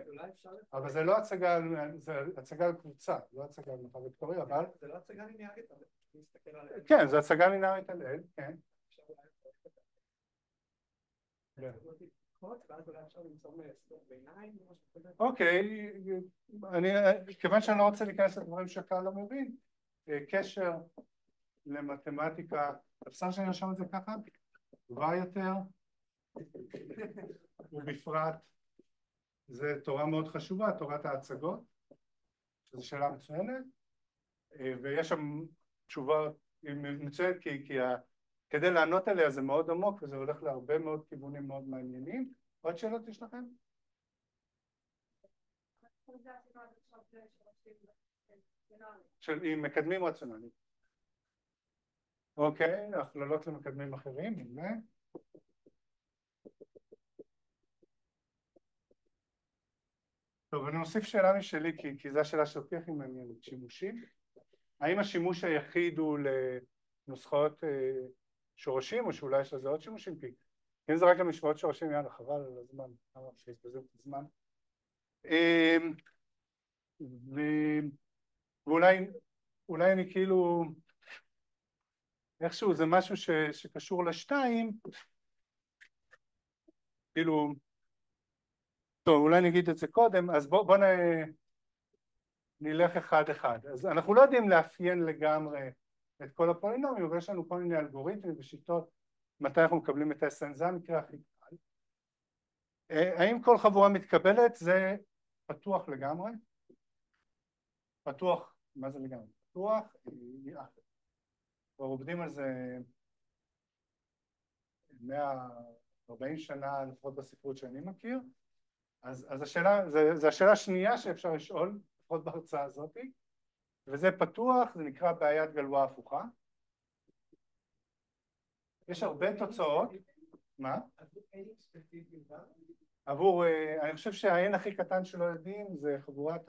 אבל זה לא הצגה, זה הצגה על קבוצה, לא הצגה על מרחב וקטורי, אבל... זה לא הצגה ליניארית, אבל נסתכל עליה. כן, זה הצגה ליניארית על L, כן. אוקיי, כיוון שאני לא רוצה להיכנס לדברים שהקהל לא מבין, קשר למתמטיקה, אפשר שאני ארשום את זה ככה? גבוהה יותר, ובפרט, זו תורה מאוד חשובה, תורת ההצגות, שזו שאלה מצוינת, ויש שם תשובה מצוינת כדי לענות עליה זה מאוד עמוק וזה הולך להרבה מאוד כיוונים מאוד מעניינים. עוד שאלות יש לכם? עם מקדמים רציונליים. אוקיי, הכללות למקדמים אחרים, הנה. טוב, אני מוסיף שאלה משלי כי זו השאלה שאותי הכי מעניינת, שימושים. האם השימוש היחיד הוא לנוסחאות שורשים או שאולי יש לזה עוד שימושים? כי אם זה רק למשוואות שורשים, יאללה, חבל על הזמן, למה שיתבזבז את הזמן. ואולי אני כאילו, איכשהו זה משהו שקשור לשתיים, כאילו, טוב, אולי נגיד את זה קודם, אז בוא נלך אחד אחד. אז אנחנו לא יודעים לאפיין לגמרי את כל הפולינומים, אבל יש לנו כל מיני אלגוריתמים ושיטות מתי אנחנו מקבלים את ה-SN, זה המקרה הכי קל. האם כל חבורה מתקבלת? זה פתוח לגמרי. פתוח, מה זה לגמרי? פתוח, כבר עובדים על זה 140 שנה לפחות בספרות שאני מכיר. אז השאלה, זה השאלה השנייה שאפשר לשאול, לפחות בהרצאה הזאת, וזה פתוח, זה נקרא בעיית גלואה הפוכה. יש הרבה תוצאות. מה? עבור, אני חושב שהעין הכי קטן שלא יודעים זה חבורת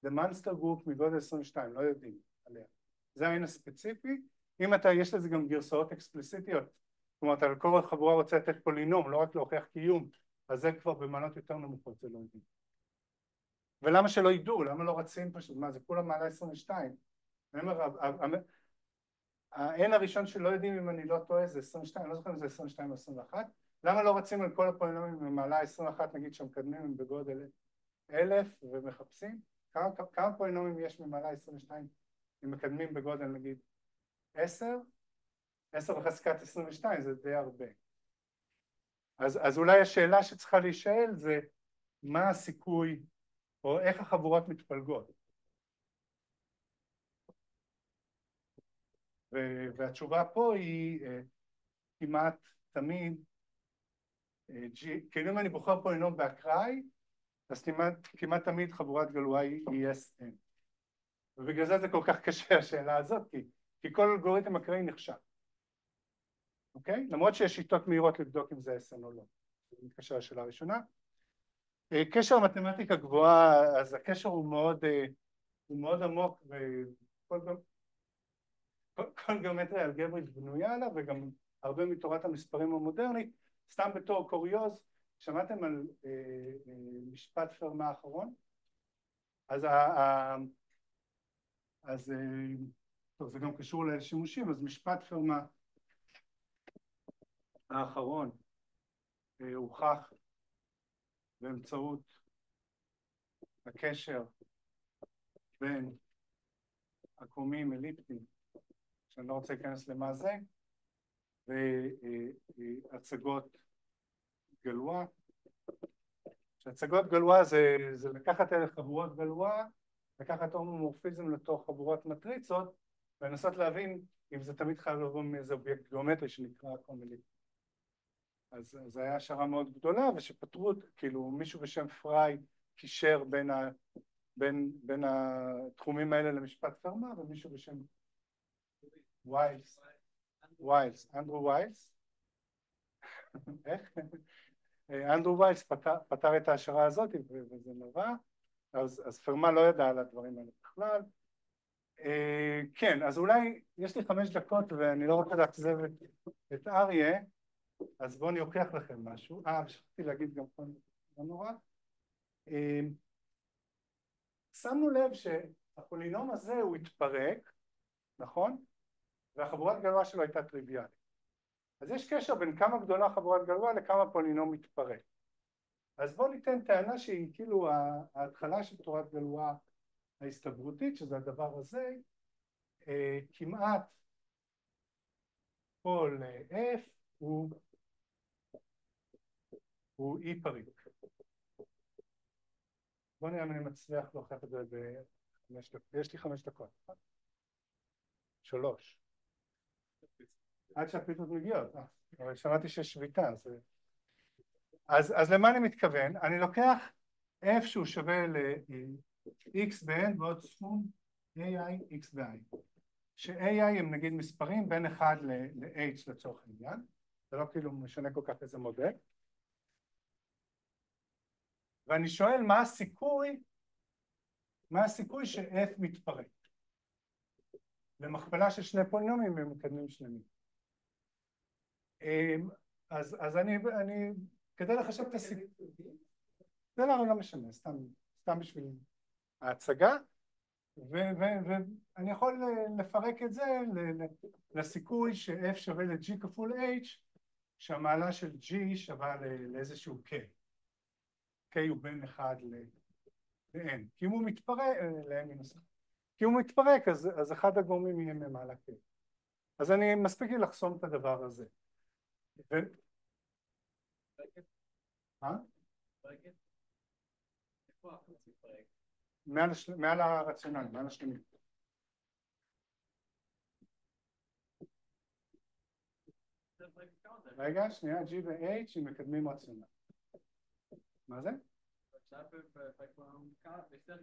The Monster Group מגודל 22, לא יודעים עליה. זה העין הספציפי. אם יש לזה גם גרסאות אקספליסיטיות, זאת אומרת, על כל חבורה רוצה לתת פולינום, לא רק להוכיח קיום, אז זה כבר במעלות יותר נמוכות, זה לא יודעים. ולמה שלא ידעו? למה לא רצים פשוט? מה, זה כולה מעלה 22. אני אומר, העין הראשון שלא יודעים אם אני לא טועה זה 22, אני לא זוכר אם זה 22 או 21. למה לא רצים על כל הפולינומים במעלה 21, נגיד שהמקדמים הם בגודל 1000 ומחפשים? כמה פולינומים יש ממעלה 22 אם מקדמים בגודל נגיד 10? 10 בחזקת 22 זה די הרבה. אז אולי השאלה שצריכה להישאל זה מה הסיכוי או איך החבורות מתפלגות. והתשובה פה היא כמעט תמיד, כאילו אם אני בוחר פולינום באקראי, אז כמעט תמיד חבורת גלואה היא SN. ובגלל זה כל כך קשה השאלה הזאת, כי כל אלגוריתם אקראי נחשב. אוקיי? למרות שיש שיטות מהירות לבדוק אם זה SN או לא. זה מתקשר לשאלה הראשונה. קשר מתמטיקה גבוהה, אז הקשר הוא מאוד עמוק, וכל גיאומטריה אלגברית בנויה עליו, וגם הרבה מתורת המספרים המודרנית. סתם בתור קוריוז, שמעתם על משפט פרמה האחרון? אז טוב, זה גם קשור לשימושים, אז משפט פרמה האחרון הוכח באמצעות הקשר בין עקומים אליפטיים, שאני לא רוצה להיכנס למה זה, והצגות גלואה. שהצגות גלואה זה לקחת חבורות גלואה, לקחת הומומורפיזם לתוך חבורת מטריצות, ולנסות להבין אם זה תמיד חייב לבוא מאיזה אובייקט גיאומטרי שנקרא עקום אליפטי. אז זו הייתה השערה מאוד גדולה, ושפתרו, כאילו מישהו בשם פריי קישר בין התחומים האלה למשפט פרמה, ומישהו בשם ויילס, אנדרו ויילס, איך? אנדרו ויילס פתר את ההשערה הזאת, וזה נורא, אז פרמה לא ידע על הדברים האלה בכלל. כן, אז אולי יש לי 5 דקות ואני לא רוצה לאכזב את אריה, אז בואו אני אוכיח לכם משהו. שכחתי להגיד גם פה, לא נורא. שמנו לב שהפולינום הזה הוא התפרק, נכון? והחבורת גלואה שלו הייתה טריוויאלית. אז יש קשר בין כמה גדולה חבורת גלואה לכמה פולינום מתפרק. אז בואו ניתן טענה שהיא כאילו ההתחלה של תורת גלואה ההסתברותית, שזה הדבר הזה, כמעט כל F הוא אי פריק. בואו נראה אם אני מצליח להוכיח את זה ב5 דקות. יש לי 5 דקות. 3. עד שהפיתות מגיעות. אבל שמעתי שיש שביתה. אז למה אני מתכוון? אני לוקח F שהוא שווה ל-X ב-N ועוד סכום AI X ב-I. ש-AI הם נגיד מספרים בין 1 ל-H לצורך העניין. זה לא כאילו משנה כל כך איזה מודל. ואני שואל מה הסיכוי ש-F מתפרק למכפלה של 2 פולינומים ומקדמים שלמים. אז אני כדי לחשב את הסיכוי, זה לא משנה, סתם בשביל ההצגה, ואני יכול לפרק את זה לסיכוי ש-F שווה ל-G כפול H, שהמעלה של G שווה לאיזשהו K. K הוא בין 1 ל-N. כי אם הוא מתפרק, כי הוא מתפרק, אז אחד הגורמים יהיה ממעלה K. אז אני מספיק לי לחסום את הדבר הזה. מעל הרציונל, מעל השלמים. רגע, שנייה, G ו-H הם מקדמים רציונל. מה זה?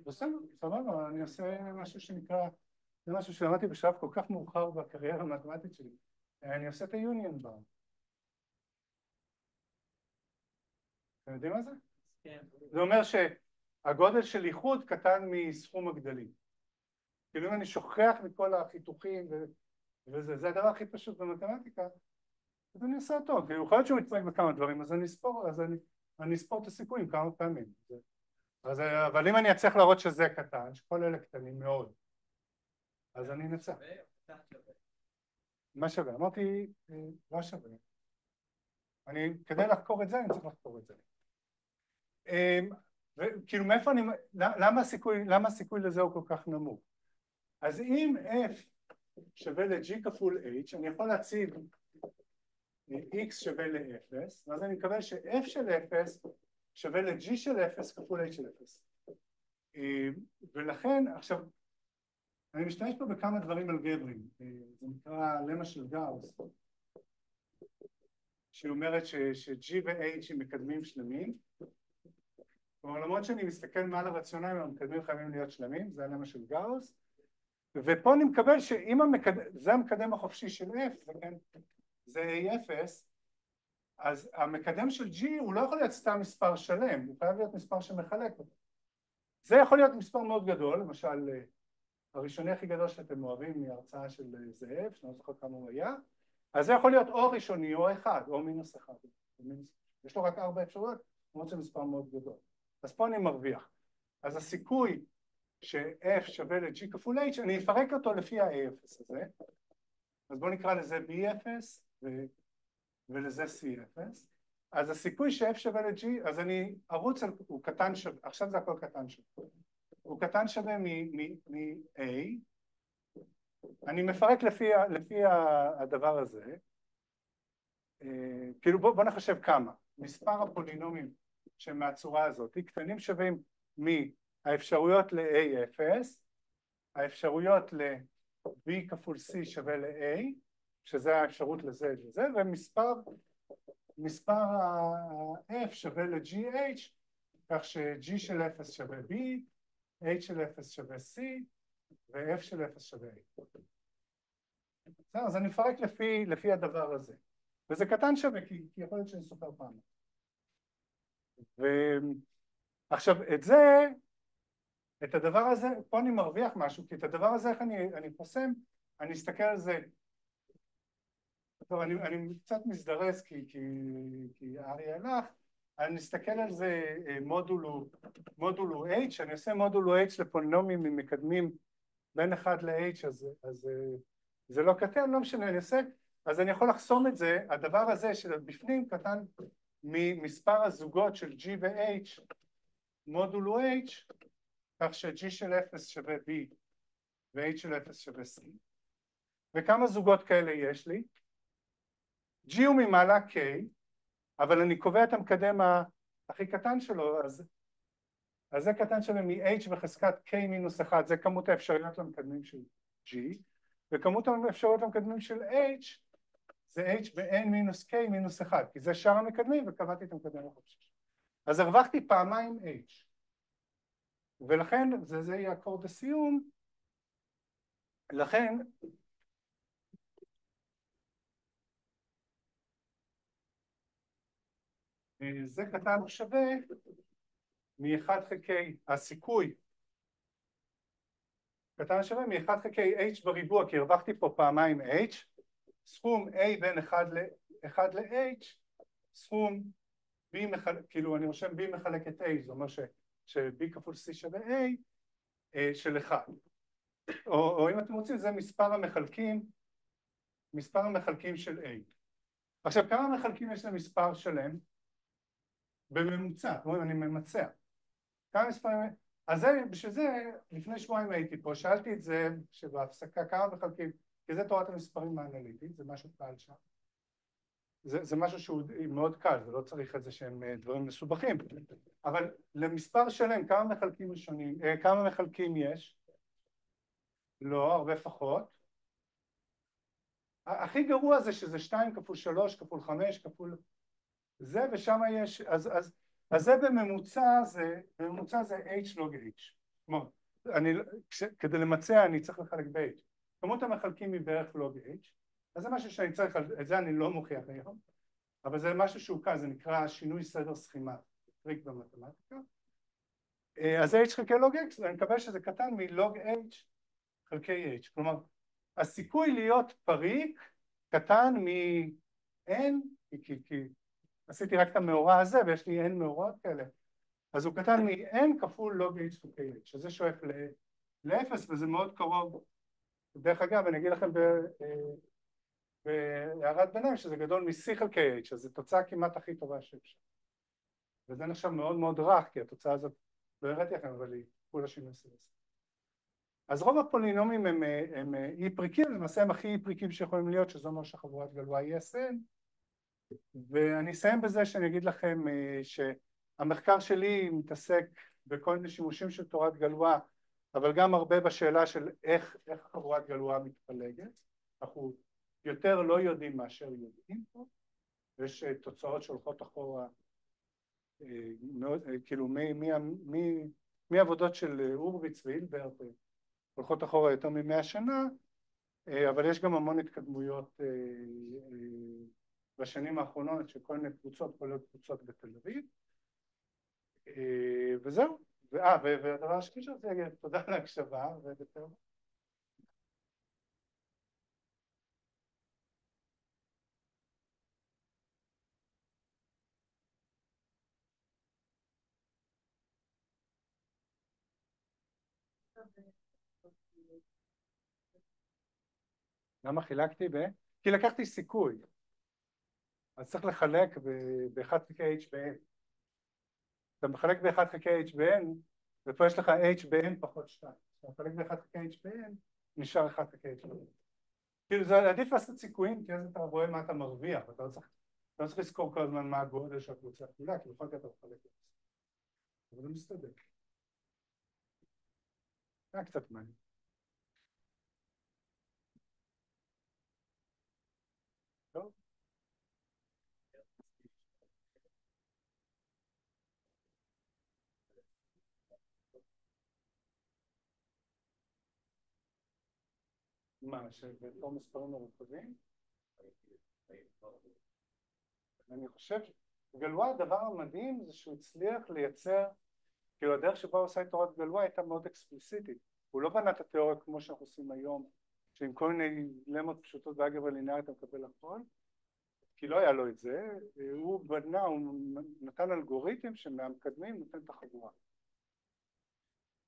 בסדר, סבבה, אני עושה משהו שנקרא, זה משהו שלמדתי בשלב כל כך מאוחר בקריירה המתמטית שלי. אני עושה את ה-Union bar. אתם יודעים מה זה? כן. זה אומר שהגודל של איחוד קטן מסכום הגדלים. כאילו אם אני שוכח מכל החיתוכים וזה, זה הדבר הכי פשוט במתמטיקה, אז אני עושה אותו. כי יכול להיות שהוא מתפרק בכמה דברים, אז אני אספור את הסיכויים כמה פעמים. אבל אם אני אצליח להראות שזה קטן, שכל אלה קטנים מאוד, אז אני אנצח. מה שווה? אמרתי, לא שווה. כדי לחקור את זה, אני צריך לחקור את זה. כאילו מאיפה למה הסיכוי לזה הוא כל כך נמוך? אז אם F שווה ל-G כפול H, אני יכול להציב X שווה ל-0, ואז אני מקבל ש-F של 0 שווה ל-G של 0 כפול H של 0. ולכן, עכשיו, אני משתמש פה בכמה דברים אלגבריים. זה נקרא למה של גאוס, שהיא אומרת ש-G ו-H הם מקדמים שלמים, למרות שאני מסתכל מעל הרציונלים, המקדמים חייבים להיות שלמים, זה הלמה של גאוס, ופה אני מקבל שאם זה המקדם החופשי של F, זה A0, אז המקדם של G הוא לא יכול להיות סתם מספר שלם, הוא חייב להיות מספר שמחלק אותו. זה יכול להיות מספר מאוד גדול, למשל הראשוני הכי גדול שאתם אוהבים מההרצאה של זאב, שאני לא זוכר כמה הוא היה, אז זה יכול להיות או ראשוני או 1, או מינוס 1. יש לו רק 4 אפשרויות, למרות שזה מספר מאוד גדול. אז פה אני מרוויח. אז הסיכוי ש-F שווה ל-G כפול H, אני אפרק אותו לפי ה-A0 הזה. אז בואו נקרא לזה B0, ולזה C0, אז הסיכוי ש-F שווה ל-G, אז אני ארוץ, הוא קטן שווה, עכשיו זה הכל קטן שווה, הוא קטן שווה מ-A, אני מפרק לפי הדבר הזה, כאילו בוא נחשב כמה, מספר הפולינומים שמהצורה הזאת, קטנים שווים מהאפשרויות ל-A0, האפשרויות ל-B כפול C שווה ל-A, שזה האפשרות לזה וזה, ומספר ה-F שווה ל-GH, כך ש-G של 0 שווה B, H של 0 שווה C, ו-F של 0 שווה A. אז אני מפרק לפי הדבר הזה. וזה קטן שווה, כי יכול להיות שאני סופר פעם. ועכשיו, את הדבר הזה, פה אני מרוויח משהו, כי את הדבר הזה, איך אני חוסם, אני אסתכל על זה, טוב, אני קצת מזדרז, כי אריה הלך, אני מסתכל על זה מודולו H, אני עושה מודולו H לפולינומים ממקדמים בין 1 ל-H, אז זה לא קטן, לא משנה, אני עושה, אז אני יכול לחסום את זה, הדבר הזה שבפנים קטן ממספר הזוגות של G ו-H, מודולו H, כך ש-G של 0 שווה B ו-H של 0 שווה C. וכמה זוגות כאלה יש לי? G הוא ממעלה K, אבל אני קובע את המקדם הכי קטן שלו, אז זה קטן שווה מ-H בחזקת K מינוס 1, זה כמות האפשרויות למקדמים של G, וכמות האפשרויות למקדמים של H, זה H ב-N מינוס K מינוס 1, כי זה שאר המקדמים וקבעתי את המקדם החופשי. אז הרווחתי פעמיים H, ולכן זה יהיה אקורד הסיום, לכן זה קטן הוא שווה מ-1 חלקי הסיכוי, קטן שווה מ-1 חלקי H בריבוע, כי הרווחתי פה פעמיים H, סכום A בין 1 ל-H, סכום B כאילו אני רושם B מחלק את A, זאת אומרת ש-B כפול C שווה A של 1. או אם אתם רוצים, זה מספר המחלקים של A. עכשיו, כמה מחלקים יש למספר שלם? בממוצע, אומרים, אני ממצע. כמה מספרים, אז בשביל זה, לפני שבועיים הייתי פה, שאלתי את זה שבהפסקה כמה מחלקים, כי זה תורת המספרים האנליטית, זה משהו קל שם. זה משהו שהוא מאוד קל, זה לא צריך איזה שהם דברים מסובכים. אבל למספר שלם, כמה מחלקים יש? לא, הרבה פחות. הכי גרוע זה שזה 2 כפול 3 כפול 5 כפול זה, ושם יש, אז זה בממוצע זה H לוג H. כלומר, כדי למצע אני צריך לחלק ב-H. כמות המחלקים היא בערך לוג H, אז זה משהו שאני צריך, את זה אני לא מוכיח היום, אבל זה משהו שהוא כאן, זה נקרא שינוי סדר סכימה, טריק במתמטיקה. אז H חלקי לוג H, אני מקווה שזה קטן מלוג H חלקי H. כלומר, הסיכוי להיות פריק קטן מ-N, כי עשיתי רק את המאורע הזה ויש לי N מאורעות כאלה, אז הוא קטן מ-N כפול לוג H חלקי H, שזה שואף ל-0 וזה מאוד קרוב. דרך אגב, אני אגיד לכם בהערת ביניים שזה גדול מ-C חלקי H, אז זו תוצאה כמעט הכי טובה שאפשר. וזה נחשב מאוד מאוד רך, כי התוצאה הזאת לא הראיתי לכם, אבל היא כולה שינוי סדר. אז רוב הפולינומים הם אי פריקים, למעשה הם הכי אי פריקים שיכולים להיות, שזה אומר שחבורת גלויה היא SN, ואני אסיים בזה שאני אגיד לכם שהמחקר שלי מתעסק בכל מיני שימושים של תורת גלויה, אבל גם הרבה בשאלה של איך חבורת גלויה מתפלגת. אנחנו יותר לא יודעים מאשר יודעים פה, ויש תוצאות שהולכות אחורה, כאילו מעבודות של אורביץ והילברט, הולכות אחורה יותר מ100 שנה, אבל יש גם המון התקדמויות בשנים האחרונות של כל מיני קבוצות, כולל קבוצות בתל אביב, וזהו. והדבר השני שרציתי להגיד, תודה על ההקשבה, ובטוב. למה חילקתי כי לקחתי סיכוי. אז צריך לחלק ב-1 חלקי h ב-n. אתה מחלק ב-1 חלקי h ב-n, ופה יש לך h ב-n פחות 2. אתה מחלק ב-1 חלקי h ב-n, נשאר 1 חלקי h ב-n. כאילו זה עדיף לעשות סיכויים, כי אז אתה רואה מה אתה מרוויח, אתה לא צריך לזכור כל הזמן מה הגודל של הקבוצה כולה, כי בכל זאת אתה מחלק את זה. אבל זה מסתדר. זה היה קצת מעניין. טוב. מה, שבתור מספרים מרוכבים? אני חושב שגלואה, הדבר המדהים זה שהוא הצליח לייצר, כאילו הדרך שבה הוא עושה את תורת גלואה הייתה מאוד אקספליסיטית. הוא לא בנה את התיאוריה כמו שאנחנו עושים היום, שעם כל מיני דילמות פשוטות באלגברה ליניארית אתה מקבל הכל, כי לא היה לו את זה. הוא בנה, הוא נתן אלגוריתם שמהמקדמים נותן את החבורה.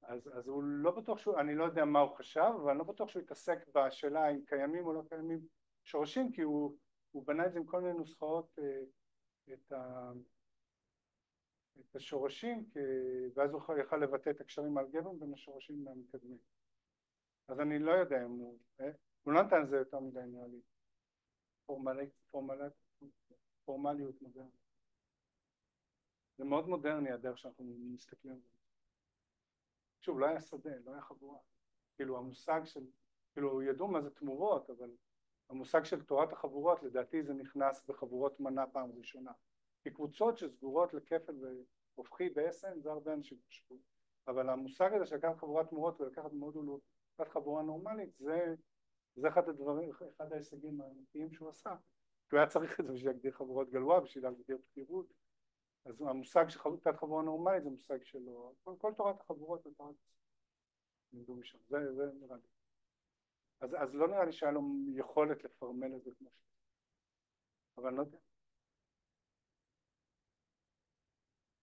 אז הוא לא בטוח שהוא, אני לא יודע מה הוא חשב, אבל אני לא בטוח שהוא התעסק בשאלה אם קיימים או לא קיימים שורשים, כי הוא בנה את זה עם כל מיני נוסחאות, את השורשים, ואז הוא יכל לבטא את הקשרים האלגבריים בין השורשים והמקדמים. אז אני לא יודע אם הוא לא נתן לזה יותר מדי נראה לי פורמליות מודרנית. זה מאוד מודרני הדרך שאנחנו מסתכלים על זה. שוב, לא היה שדה, לא היה חבורה. כאילו המושג של, כאילו ידעו מה זה תמורות, אבל המושג של תורת החבורות, לדעתי זה נכנס בחבורות מנה פעם ראשונה. כי קבוצות שסגורות לכפל והופכי ב-SN, זה הרבה אנשים חשבו. אבל המושג הזה של לקחת חבורת תמורות ולקחת מודולו, לקחת חבורה נורמלית, זה אחד הדברים, אחד ההישגים האמיתיים שהוא עשה. כי הוא היה צריך את זה בשביל להגדיר חבורות גלואה, בשביל להגדיר בחירות. אז המושג של תת חבורה נורמלית זה מושג שלו. כל תורת החבורות זה תורת נדעו משם. זה נראה לי. אז לא נראה לי שהיה לו יכולת לפרמל את זה כמו ש... אבל אני לא יודע.